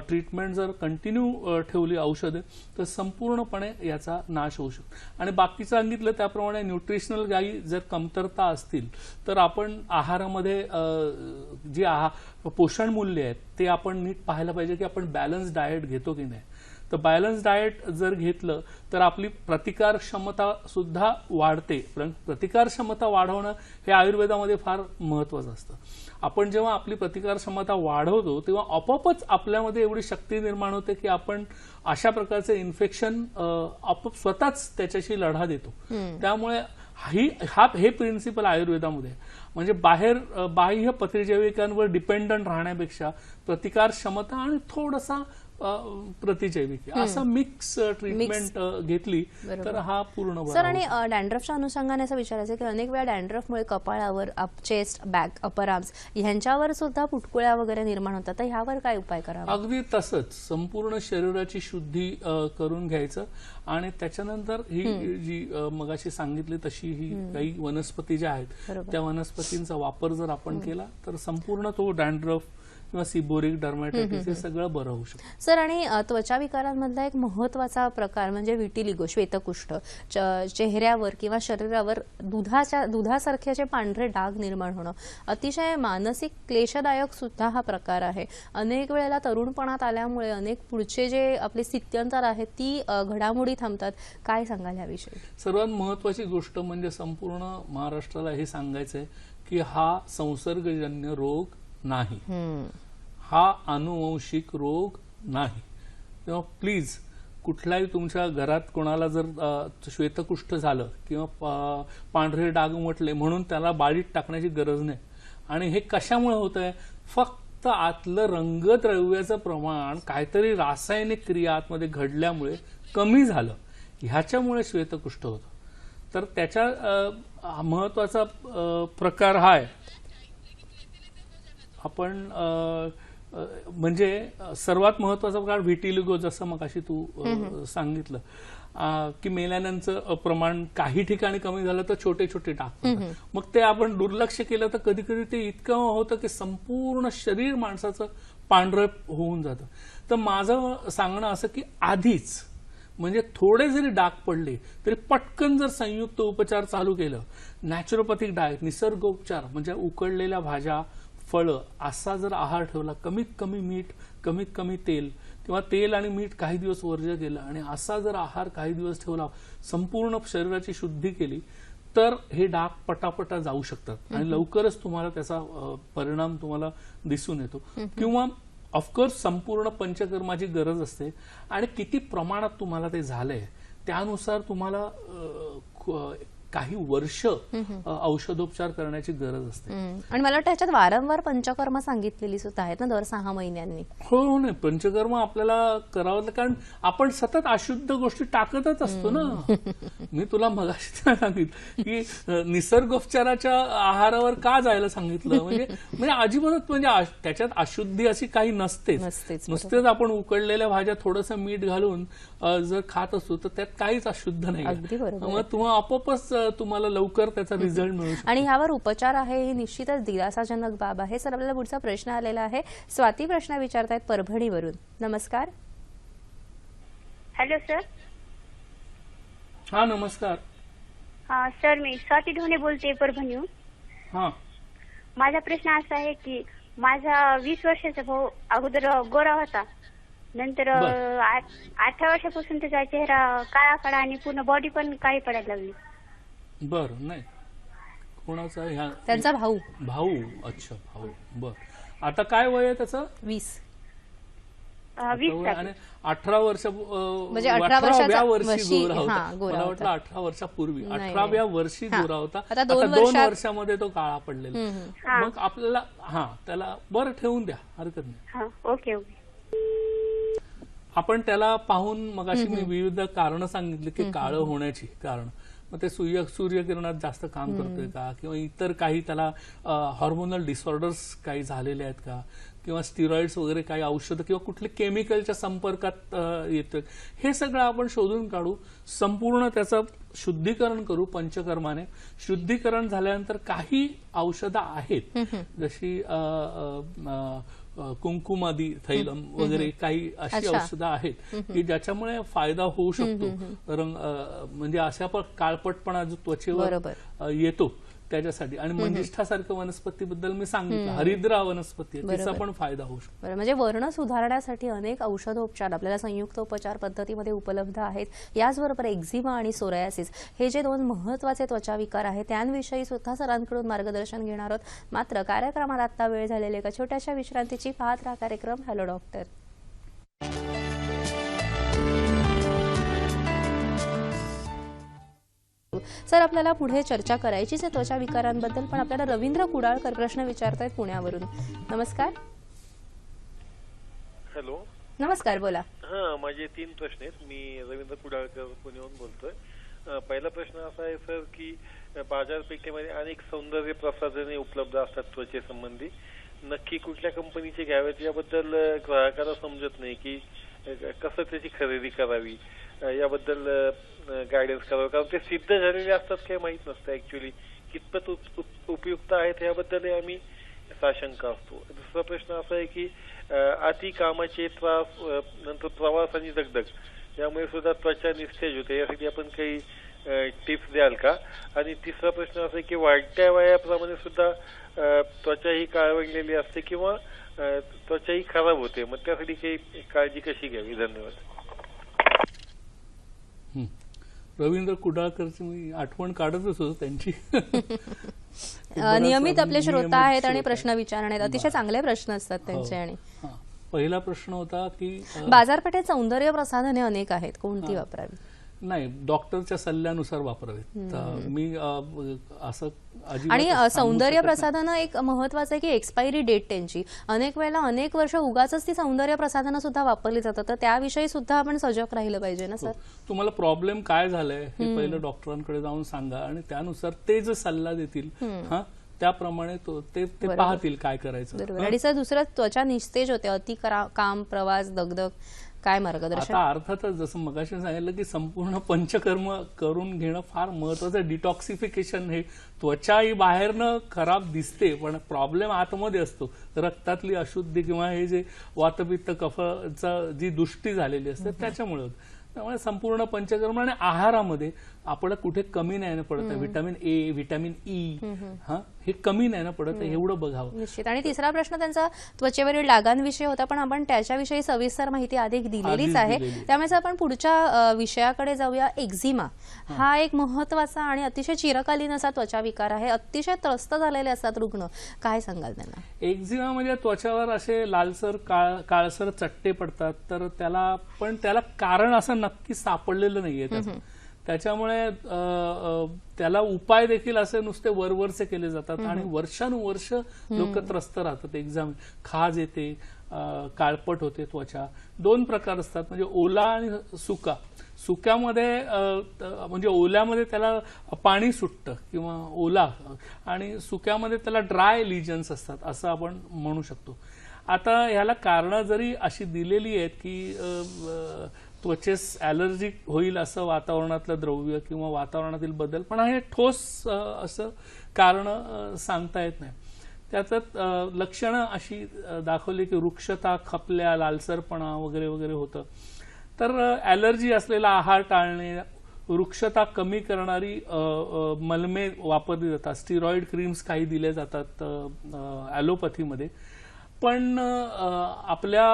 ट्रीटमेंट जर कंटिन्यू ठेवली औषधे तर संपूर्णपणे याचा नाश होऊ शकतो. आणि बाकीचं सांगितलं त्याप्रमाणे न्यूट्रिशनल काही जर कमतरता असतील तर आपण आहारामध्ये जी पोषण मूल्य आहेत ते आपण नीट पाहायला पाहिजे की आपण बॅलन्स डाएट घेतो की नाही. तर बॅलन्स डाएट जर घेतलं तर आपली प्रतिकार क्षमता सुद्धा वाढते. प्रतिकार क्षमता वाढवणं हे आयुर्वेदामध्ये फार महत्वाचं असतं. आपण जेव्हा आपली प्रतिकार क्षमता वाढवतो तेव्हा आपोआपच आपल्यामध्ये एवढी शक्ती निर्माण होते की आपण अशा प्रकारचे इन्फेक्शन आपोआप स्वतःच त्याच्याशी लढा देतो. त्यामुळे हे प्रिन्सिपल आयुर्वेदामध्ये म्हणजे बाह्य प्रतिजैविकांवर डिपेंडंट राहण्यापेक्षा प्रतिकार क्षमता आणि थोडासा प्रतिजैविक असं मिक्स ट्रीटमेंट घेतली तर हा पूर्ण. सर, आणि डॅन्ड्रफच्या अनुषंगाने असं विचारायचं की अनेक वेळा डॅन्ड्रफमुळे कपाळावर, चेस्ट, बॅक, अपर आर्म्स ह्यांच्यावर सुद्धा पुटकुळ्या वगैरे निर्माण होतात. तर ह्यावर काय उपाय करावा? अगदी तसंच संपूर्ण शरीराची शुद्धी करून घ्यायचं. आणि त्याच्यानंतर ही जी मगाशी सांगितली तशी ही काही वनस्पती ज्या आहेत त्या वनस्पतींचा वापर जर आपण केला तर संपूर्ण तो डॅन्ड्रफ किंवा सिबोरिक डर्मॅटायटिस हे सगळं बरं होऊ शकतं. सर, आणि त्वचा विकारांमधला एक महत्वाचा प्रकार म्हणजे विटिलिगो, श्वेतकुष्ठ. चेहऱ्यावर किंवा शरीरावर दुधासारखे पांढरे डाग निर्माण होणं अतिशय मानसिक क्लेशदायक सुद्धा हा प्रकार आहे. अनेक वेळेला तरुणपणात आल्यामुळे अनेक पुढचे जे आपले स्थित्यंतर आहेत ती घडामोडी थांबतात. काय सांगाल याविषयी? सर्वात महत्वाची गोष्ट म्हणजे संपूर्ण महाराष्ट्राला हे सांगायचंय की हा संसर्गजन्य रोग नाही, हा अनुवंशिक रोग नाही. तेव्हा प्लीज कुठल्याही तुमच्या घरात कोणाला जर श्वेतकुष्ठ झालं किंवा पांढरे डाग उमटले म्हणून त्याला बाळीत टाकण्याची गरज नाही. आणि हे कशामुळे होत आहे? फक्त आतलं रंगद्रव्याचं प्रमाण काहीतरी रासायनिक क्रिया आतमध्ये घडल्यामुळे कमी झालं, ह्याच्यामुळे श्वेतकुष्ठ होतं. तर त्याच्या महत्वाचा प्रकार हा आहे. आपण म्हणजे सर्वात महत्वाचा प्रकार व्हिटिलिगो, जसं मगाशी तू सांगितलं की मेलॅनिनचं प्रमाण काही ठिकाणी कमी झालं तर छोटे छोटे डाग पडतात. मग ते आपण दुर्लक्ष केलं तर कधी कधी ते इतकं होतं की संपूर्ण शरीर माणसाचं पांढरं होऊन जातं. तर माझं सांगणं असं की आधीच म्हणजे थोडे जरी डाग पडले तरी पटकन जर संयुक्त उपचार चालू केलं, नॅचरोपॅथिक डाएट, निसर्गोपचार म्हणजे उकडलेल्या भाज्या, फळं असा जर आहार ठेवला, कमीत कमी मीठ, कमीत कमी तेल किंवा तेल आणि मीठ काही दिवस वर्ज्य केलं आणि असा जर आहार काही दिवस ठेवला, संपूर्ण शरीराची शुद्धी केली तर हे डाग पटापटा जाऊ शकतात आणि लवकरच तुम्हाला त्याचा परिणाम तुम्हाला दिसून येतो. किंवा ऑफकोर्स संपूर्ण पंचकर्माची गरज असते आणि किती प्रमाणात तुम्हाला ते झालंय त्यानुसार तुम्हाला काही वर्ष औषधोपचार करण्याची गरज असते. आणि मला वाटतं त्याच्यात वारंवार पंचकर्म सांगितलेली सुद्धा आहेत ना, दर 6 महिन्यांनी. हो नाही, पंचकर्म आपल्याला करावं लागतं कारण आपण सतत अशुद्ध गोष्टी टाकतच असतो ना. मी तुला मगाशी सांगितलं की निसर्गोपचाराच्या आहारावर का जायला सांगितलं, म्हणजे अजिबात म्हणजे त्याच्यात अशुद्धी अशी काही नसतेच. नुसतेच आपण उकडलेल्या भाज्या थोडंसं मीठ घालून जर खात असतो तर त्यात काहीच अशुद्ध नाही. मग तुम्हाला आपोआपच तुम्हाला लवकर त्याचा रिझल्ट मिळू शकतो. आणि ह्यावर उपचार आहे ही निश्चितच दिलासाजनक बाब आहे. सर, आपल्याला पुढचा प्रश्न आलेला आहे. स्वाती प्रश्न विचारतायत परभणीवरून. नमस्कार. Hello sir. हा नमस्कार. हा सर, मी स्वाती ढोणे बोलते परभणीहून. हा, माझा प्रश्न असा आहे की माझा 20 वर्षाचा भाऊ अगोदर गोरा होता, नंतर 18 वर्षापासून त्याचा चेहरा काळा काळा आणि पूर्ण बॉडी पण काळी पडायला लागली. बर, नाही कोणाचा? ह्या त्यांचा भाऊ. अच्छा, भाऊ. बर, आता काय वय आहे त्याचं? 20. 20 आणि 18 वर्ष म्हणजे 18 18व्या वर्षी वर्षी गोरा होता. हा, गोरा मला होता. वाटलं 18 वर्षापूर्वी, नाही. 18व्या वर्षी हा. गोरा होता. आता आता 2 2 वर्षामध्ये तो काळा पडलेला. हा. मग आपल्याला त्याला बरं ठेवून द्या, हरकत नाही. हा, ओके ओके. आपण त्याला पाहून मगाशी मी विविध कारण सांगितली की काळं होण्याची कारण. मग ते सूर्यकिरणात जास्त काम करतोय का, किंवा इतर काही त्याला हॉर्मोनल डिसऑर्डर्स काही झालेले आहेत का, किंवा स्टिरॉइड्स वगैरे काही औषधं किंवा कुठले केमिकलच्या संपर्कात येतोय, हे सगळं आपण शोधून काढू. संपूर्ण त्याचं शुद्धीकरण करू पंचकर्माने. शुद्धीकरण झाल्यानंतर काही औषधं आहेत, जशी कुंकुमादी थैलम वगैरे काही अशी औषधं आहेत की ज्याच्यामुळे फायदा होऊ शकतो. रंग म्हणजे अशा काळपटपणा जो त्वचेवर येतो त्याच्यासाठी. आणि मंजिष्ठासारखं वनस्पतीबद्दल मी सांगितलं, हरिद्रा वनस्पती आहे, तिचा पण फायदा होऊ शकतो. म्हणजे वर्ण सुधारण्यासाठी अनेक औषधोपचार आपल्याला संयुक्त उपचार पद्धतीमध्ये उपलब्ध आहेत. याचबरोबर एक्झिमा आणि सोरायासिस हे जे 2 महत्वाचे त्वचा विकार आहेत त्यांविषयी सुद्धा सरांकडून मार्गदर्शन घेणार आहोत. मात्र कार्यक्रमात आता वेळ झालेली एका छोट्याशा विश्रांतीची. पाहत राहा कार्यक्रम हॅलो डॉक्टर. सर, आपल्याला पुढे चर्चा करायचीच आहे त्वचा विकारांबद्दल, पण आपल्याला रवींद्र कुडाळकर प्रश्न विचारतायत पुण्यावरून. नमस्कार. हॅलो. नमस्कार, बोला. माझे 3 प्रश्न आहेत. मी रवींद्र कुडाळकर पुण्याहून बोलतोय. पहिला प्रश्न असा आहे सर की बाजारपेठेमध्ये अनेक सौंदर्य प्रसाधने उपलब्ध असतात त्वचेसंबंधी. नक्की कुठल्या कंपनीचे घ्यावेत याबद्दल ग्राहकाला समजत नाही की कसं त्याची खरेदी करावी, याबद्दल गायडन्स करावं. कारण ते सिद्ध झालेले असतात काही माहित नसतं ऍक्च्युअली कितपत उपयुक्त आहेत याबद्दल आम्ही साशंका असतो. दुसरा प्रश्न असा आहे की अति कामाचे त्रास, नंतर प्रवास आणि दगदग यामुळे सुद्धा त्वचा निस्तेज होते, यासाठी आपण काही टिप्स द्याल का? आणि तिसरा प्रश्न असा आहे की वाढत्या वयाप्रमाणे सुद्धा त्वचा ही काळवंडलेली असते किंवा त्वचा ही खराब होते, मग त्यासाठी काही काळजी कशी घ्यावी? धन्यवाद. रवींद्र कुडाळकरची मी आठवण काढतच होतो त्यांची. नियमित आपले श्रोता आहेत आणि प्रश्न विचारण्यात अतिशय चांगले प्रश्न असतात त्यांचे. आणि पहिला प्रश्न होता की बाजारपेठेत सौंदर्य प्रसाधने अनेक आहेत, कोणती वापरावी? नाही, डॉक्टरच्या सल्ल्यानुसार वापरावेत. मी असं आणि सौंदर्य प्रसाधनं एक महत्वाचं आहे की एक्सपायरी डेट त्यांची अनेक वेळेला अनेक वर्ष उगाच ती सौंदर्य प्रसाधनं सुद्धा वापरली जातात, तर त्याविषयी सुद्धा आपण सजग राहिलं पाहिजे ना सर. तुम्हाला प्रॉब्लेम काय झालाय हे पहिलं डॉक्टरांकडे जाऊन सांगा आणि त्यानुसार ते जे सल्ला देतील त्याप्रमाणे ते पाहतील काय करायचं. आणि सर, दुसरं त्वचा निस्तेज होते, अति काम, प्रवास, दगदग, काय मार्गदर्शन? आता अर्थातच जसं मगाशी सांगितलं की संपूर्ण पंचकर्म करून घेणं फार महत्वाचं. डिटॉक्सिफिकेशन, हे त्वचा ही बाहेरनं खराब दिसते पण प्रॉब्लेम आतमध्ये असतो. रक्तातली अशुद्धी किंवा हे जे वातपित्त कफाचा जी दुष्टी झालेली असते त्याच्यामुळे होतं. त्यामुळे संपूर्ण पंचकर्म आणि आहारामध्ये आपल्याला कुठे कमी नाही ना पडत. व्हिटॅमिन ए, व्हिटॅमिन ई हे कमी नाही ना पडत, एवढं बघावं. निश्चित. आणि तिसरा प्रश्न त्यांचा त्वचेवरील डागांविषयी होता, पण आपण त्याच्याविषयी सविस्तर माहिती अधिक दिलेलीच आहे. त्यामुळे आपण पुढच्या विषयाकडे जाऊया. एक्झिमा हा एक महत्वाचा आणि अतिशय चिरकालीन असा त्वचा विकार आहे. अतिशय त्रस्त झालेले असतात रुग्ण, काय सांगाल त्यांना? एक्झिमा म्हणजे त्वचावर असे लालसर काळसर चट्टे पडतात, तर त्याला कारण असं नक्की सापडलेलं नाहीये. त्याच्यामुळे त्याला उपाय देखील असे नुसते वरवरचे केले जातात आणि वर्षानुवर्ष लोक त्रस्त राहतात. एक्झाम, खाज येते, काळपट होते त्वचा. 2 प्रकार असतात, म्हणजे ओला आणि सुका. सुक्यामध्ये म्हणजे ओल्यामध्ये त्याला पाणी सुटतं किंवा ओला, आणि सुक्यामध्ये त्याला ड्राय लिजन्स असतात असं आपण म्हणू शकतो. आता ह्याला कारणं जरी अशी दिलेली आहेत की त्वचेस ॲलर्जी होईल असं वातावरणातलं द्रव्य किंवा वातावरणातील बदल, पण हे ठोस असं कारण सांगता येत नाही. त्याच्यात लक्षणं अशी दाखवली की वृक्षता, खपल्या, लालसरपणा वगैरे वगैरे होतं. तर ॲलर्जी असलेला आहार टाळणे, वृक्षता कमी करणारी मलमे वापरली जातात, स्टिरॉइड क्रीम्स काही दिले जातात ॲलोपॅथीमध्ये. पण आपल्या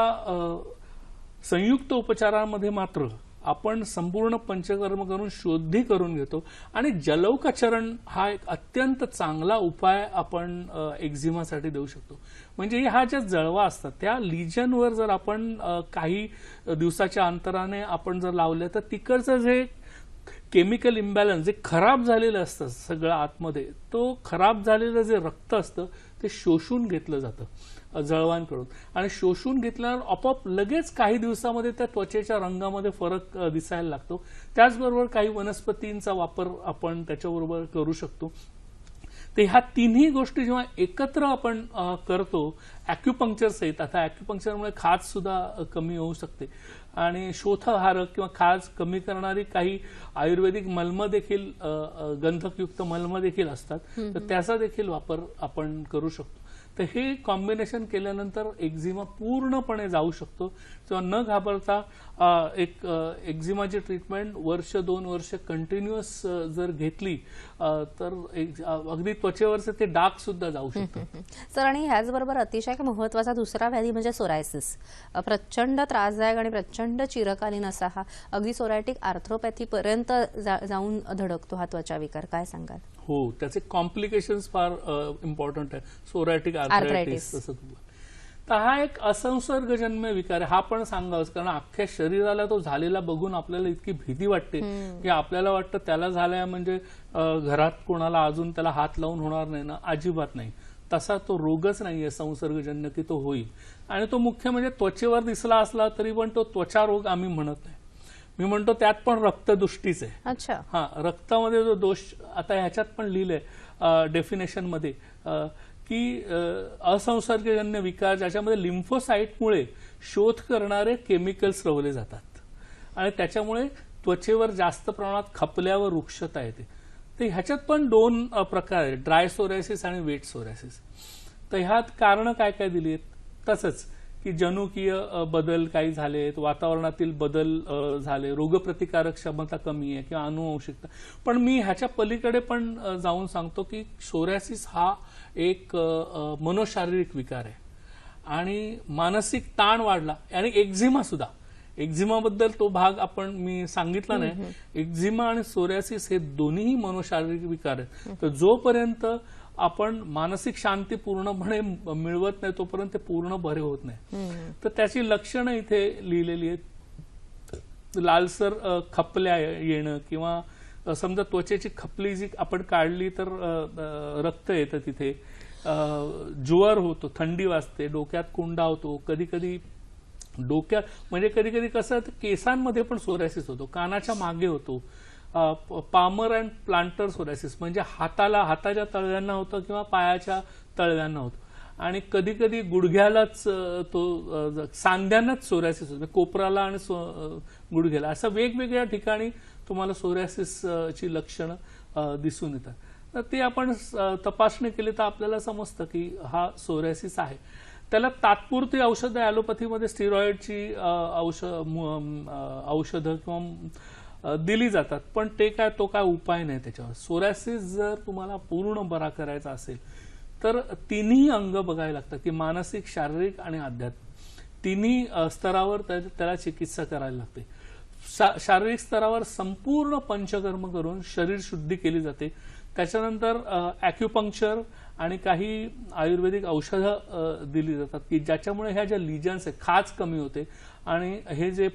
संयुक्त उपचारामध्ये मात्र आपण संपूर्ण पंचकर्म करून शुद्धी करून घेतो. आणि जलौकाचरण हा एक अत्यंत चांगला उपाय आपण एक्झिमासाठी देऊ शकतो. म्हणजे ह्या ज्या जळवा असतात त्या लिजनवर जर आपण काही दिवसाच्या अंतराने आपण जर लावले तर तिकडचं जे केमिकल इम्बॅलन्स जे खराब झालेलं असतं सगळं आतमध्ये, तो खराब झालेलं जे रक्त असतं ते शोषून घेतलं जातं जळवांकडून. आणि शोषून घेतल्यावर आपोआप लगेच काही दिवसामध्ये त्या त्वचेच्या रंगामध्ये फरक दिसायला लागतो. त्याचबरोबर काही वनस्पतींचा वापर आपण त्याच्याबरोबर करू शकतो. तर ह्या तिन्ही गोष्टी जेव्हा एकत्र आपण करतो ॲक्युपंक्चर सहित, आता ॲक्युपंक्चरमुळे खाज सुद्धा कमी होऊ शकते आणि शोथहारक किंवा खाज कमी करणारी काही आयुर्वेदिक मलम देखील गंधकयुक्त मलम देखील असतात, तर त्याचा देखील वापर आपण करू शकतो. तर हे कॉम्बिनेशन केल्यानंतर एक्झिमा पूर्णपणे जाऊ शकतो. किंवा न घाबरता एक एक्झिमाची ट्रीटमेंट 1-2 वर्ष कंटिन्युअस जर घेतली तर अगदी त्वचेवरचे ते डाग सुद्धा जाऊ शकतात. सर, आणि ह्याचबरोबर अतिशय महत्त्वाचा दुसरा व्याधी म्हणजे सोरायसिस. प्रचंड त्रासदायक आणि प्रचंड चिरकालीन असा हा, अगदी सोरायटिक आर्थ्रोपॅथी पर्यंत जाऊन धडकतो हा त्वचा विकार. काय सांगाल? हो, त्याचे कॉम्प्लिकेशन्स फार इम्पॉर्टंट आहे. सोरायटिक आर्थरायटिस असं. तर हा एक असंसर्गजन्य विकार आहे, हा पण सांगावंच, कारण अख्ख्या शरीराला तो झालेला बघून आपल्याला इतकी भीती वाटते की आपल्याला वाटतं त्याला झालाय म्हणजे घरात कोणाला अजून त्याला हात लावून होणार नाही ना. अजिबात नाही, तसा तो रोगच नाहीये संसर्गजन्य की तो होईल. आणि तो मुख्य म्हणजे त्वचेवर दिसला असला तरी पण तो त्वचा रोग आम्ही म्हणत नाही. मी म्हणतो त्यात पण रक्तदुष्टीच आहे. अच्छा. हा, रक्तामध्ये जो दोष, आता ह्याच्यात पण लिहिलंय डेफिनेशन मध्ये की असंसर्गजन्य विकार ज्याच्यामध्ये लिम्फोसाइटमुळे शोध करणारे केमिकल्स रवले जातात आणि त्याच्यामुळे त्वचेवर जास्त प्रमाणात खपल्यावर रुक्षता येते. तर ह्याच्यात पण 2 प्रकार आहेत, ड्राय सोरायसिस आणि वेट सोरायसिस. तर ह्यात कारणं काय काय दिली आहेत? तसंच की जनुकीय बदल काही झालेत, वातावरणातील बदल झाले, रोगप्रतिकारक क्षमता कमी आहे किंवा अनुवंशिकता. पण मी ह्याच्या पलीकडे पण जाऊन सांगतो की सोरायसिस हा एक मनोशारीरिक विकार आहे आणि मानसिक ताण वाढला. आणि एक्झिमा सुद्धा, एक्झिमाबद्दल तो भाग मी सांगितला नाही. एक्झिमा आणि सोरायसिस हे दोन्ही मनोशारीरिक विकार आहेत. तर जोपर्यंत आपण मानसिक शांती पूर्णपणे मिळवत नाही तोपर्यंत ते पूर्ण बरे होत नाही. तर त्याची लक्षणं इथे लिहिलेली आहेत. लालसर खपल्या येणं किंवा समजा त्वचेची खपली जी आपण काढली तर रक्त येतं तिथे, ज्वर होतो, थंडी वाजते, डोक्यात कोंडा होतो, कधी कधी डोक्यात म्हणजे कधी कधी कसं केसांमध्ये पण सोरायसिस होतो, कानाच्या मागे होतो. पामर अँड प्लांटर सोरायसिस म्हणजे हाताच्या तळव्यांना होतं किंवा पायाच्या तळव्यांना होतं. आणि कधी कधी गुडघ्यालाच तो सांध्यांनाच सोरायसिस होतो, कोपराला आणि गुडघ्याला, असं वेगवेगळ्या ठिकाणी तुम्हाला सोरायसिसची लक्षणं दिसून येतात. तर ते आपण तपासणी केली तर आपल्याला समजतं की हा सोरायसिस आहे. त्याला तात्पुरती औषधं ॲलोपॅथीमध्ये स्टिरॉइडची औषधं किंवा दिली जातात, पण ते तो काय उपाय नाही त्याच्यावर. सोरायसिस जर तुम्हाला पूर्ण बरा करायचा असेल तर तिन्ही अंग बघायला लागतात की मानसिक, शारीरिक आणि आध्यात्मिक तिन्ही स्तरावर त्याला चिकित्सा करायला लागते. शारीरिक स्तरावर संपूर्ण पंचकर्म करून शरीर शुद्धी केली जाते. त्याच्यानंतर ॲक्युपंक्चर आणि काही आयुर्वेदिक औषधं दिली जातात की ज्याच्यामुळे ह्या ज्या लिजन्स आहेत खाज कमी होते आणि हे जे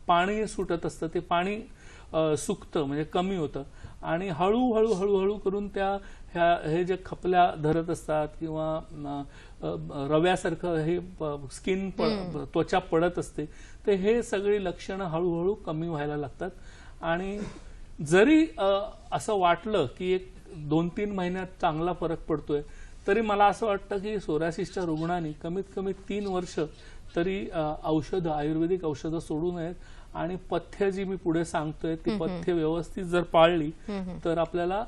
पाणी सुटत असतं ते पाणी सुकतं म्हणजे कमी होतं आणि हळूहळू हळूहळू करून हे जे खपल्या धरत असतात किंवा रव्यासारखं हे स्किन त्वचा पडत असते तर हे सगळी लक्षणं हळूहळू कमी व्हायला लागतात. आणि जरी असं वाटलं की 2-3 महिन्यात चांगला फरक पडतोय तरी मला असं वाटतं की सोरायसिसच्या रुग्णांनी कमीत कमी 3 वर्ष तरी औषधं, आयुर्वेदिक औषधं सोडू नयेत आणि पथ्य जी मी पुढे सांगतोय ती पथ्य व्यवस्थित जर पाळली तर आपल्याला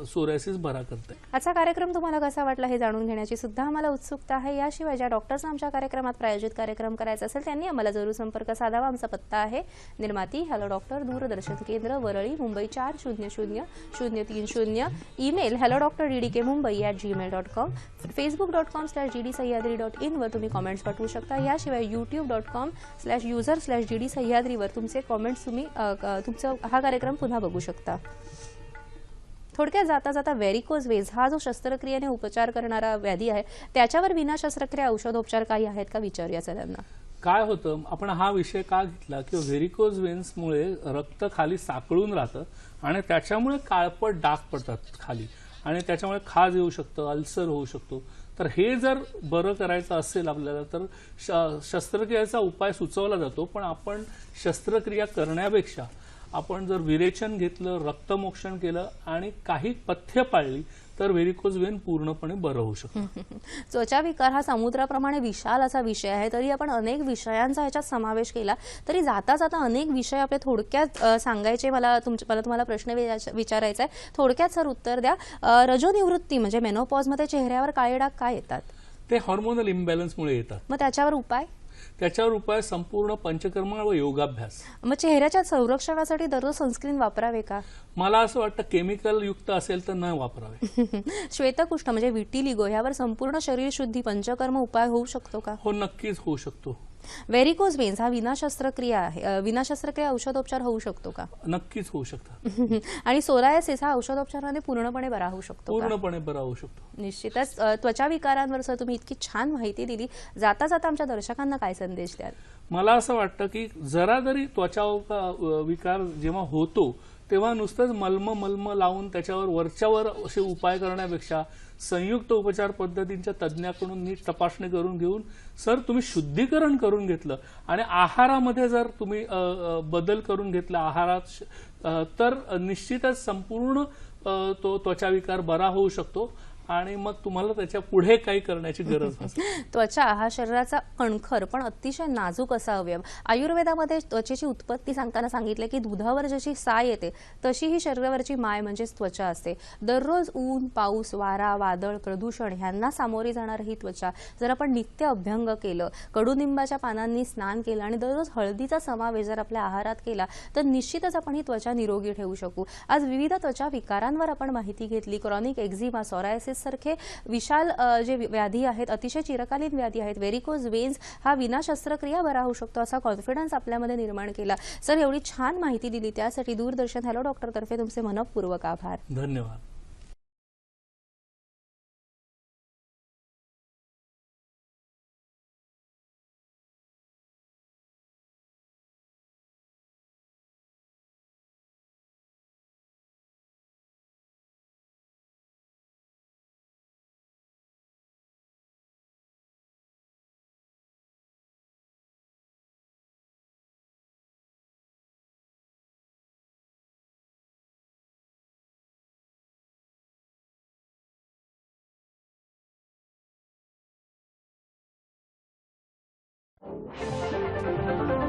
सोरायसिस बरा करता येईल. आजचा कार्यक्रम तुम्हाला कसा वाटला हे जाणून घेण्याची सुद्धा आम्हाला उत्सुकता आहे. याशिवाय ज्या डॉक्टर्सना आमच्या कार्यक्रमात प्रायोजित कार्यक्रम करायचा असेल त्यांनी आम्हाला जरूर संपर्क साधावा. आमचा पत्ता आहे निर्माती हॅलो डॉक्टर, दूरदर्शन केंद्र, Worli, Mumbai 400030. Email hello.ddkmumbai@gmail.com, facebook.com/gdsahyadrain वर तुम्ही कॉमेंट्स पाठवू शकता. याशिवाय youtube.com/user/gdsahyadrain सह्याद्रीवर तुमचे कॉमेंट्स तुम्ही तुमचा हा कार्यक्रम पुन्हा बघू शकता. थोडक्यात जाता जाता व्हेरिकोज वेज हा जो शस्त्रक्रियेने उपचार करणारा व्याधी आहे त्याच्यावर विना शस्त्रक्रिया औषधोपचार काही आहेत का विचारूया त्यांना. काय होतं, आपण हा विषय का घेतला की व्हेरिकोज वेन्समुळे रक्त खाली साकळून राहतं आणि त्याच्यामुळे काळपट डाग पडतात खाली आणि त्याच्यामुळे खाज येऊ शकतं, अल्सर होऊ शकतो. तर हे जर बरं करायचं असेल आपल्याला तर शस्त्रक्रियेचा उपाय सुचवला जातो, पण आपण शस्त्रक्रिया करण्यापेक्षा आपण जर विरेचन घेतलं, रक्तमोक्षण केलं आणि काही पथ्य पाळली तर व्हेरिकोज वेन पूर्णपणे बरं होऊ शकतं. त्वचा विकार हा समुद्राप्रमाणे विशाल असा विषय आहे, तरी आपण अनेक विषयांचा ह्याच्यात समावेश केला. तरी जाता जाता अनेक विषय आपले थोडक्यात सांगायचे. मला तुम्हाला प्रश्न विचारायचा आहे. थोडक्यात सर उत्तर द्या. रजोनिवृत्ती म्हणजे मेनोपॉजमध्ये चेहऱ्यावर काळे डाग काय येतात? ते हॉर्मोनल इम्बॅलन्समुळे येतात. मग त्याच्यावर उपाय? त्याच्यावर उपाय संपूर्ण पंचकर्म व योगाभ्यास. मग चेहऱ्याच्या संरक्षणासाठी दररोज सनस्क्रीन वापरावे का? मला असं वाटतं केमिकल युक्त असेल तर न वापरावे. श्वेतकुष्ठ म्हणजे विटिलिगो यावर संपूर्ण शरीर शुद्धी पंचकर्म उपाय होऊ शकतो का? हो, नक्कीच होऊ शकतो. व्हेरिकोज वेन्स हा विना शस्त्रक्रिया औषधोपचार होऊ शकतो का? नक्कीच होऊ शकतो. आणि सोरायसिस हा औषधोपचाराने पूर्णपणे बरा होऊ शकतो? पूर्णपणे बरा होऊ शकतो. निश्चितच. त्वचा विकारांवर सर तुम्ही इतकी छान माहिती दिली. जाता जाता आमच्या दर्शकांना काय संदेश द्याल? मला असं वाटतं की जरा जरी त्वचा विकार जेव्हा होतो तेव्हा नुसतंच मल्म लावून त्याच्यावर वरच्यावर असे उपाय करण्यापेक्षा संयुक्त उपचार पद्धतींच्या तज्ज्ञाकडून नीट तपासणी करून घेऊन सर तुम्ही शुद्धीकरण करून घेतलं आणि आहारामध्ये जर तुम्ही बदल करून घेतला आहारात तर निश्चितच संपूर्ण तो त्वचा विकार बरा होऊ शकतो आणि मग तुम्हाला त्याच्या पुढे काही करण्याची गरज नसते. त्वचा हा शरीराचा कणखर पण अतिशय नाजूक असा अवयव. आयुर्वेदामध्ये त्वचेची उत्पत्ती सांगताना सांगितले की दुधावर जशी साय येते तशी ही शरीरावरची माय म्हणजेच त्वचा असते. दररोज ऊन, पाऊस, वारा, वादळ, प्रदूषण ह्यांना सामोरी जाणारी ही त्वचा जर आपण नित्य अभ्यंग केलं, कडुनिंबाच्या पानांनी स्नान केलं आणि दररोज हळदीचा समावेश जर आपल्या आहारात केला तर निश्चितच आपण ही त्वचा निरोगी ठेवू शकू. आज विविध त्वचा विकारांवर आपण माहिती घेतली. क्रॉनिक एक्झिमा, सोरायसिस सारखे विशाल जे व्याधी आहेत, अतिशय चिरकालीन व्याधी आहेत. व्हेरिकोज वेन्स हा विना शस्त्रक्रिया बरा होऊ शकतो असा कॉन्फिडन्स आपल्यामध्ये निर्माण केला. सर एवढी छान माहिती दिली त्यासाठी दूरदर्शन हॅलो डॉक्टर तर्फे तुमचे मनपूर्वक आभार. धन्यवाद. Thank you.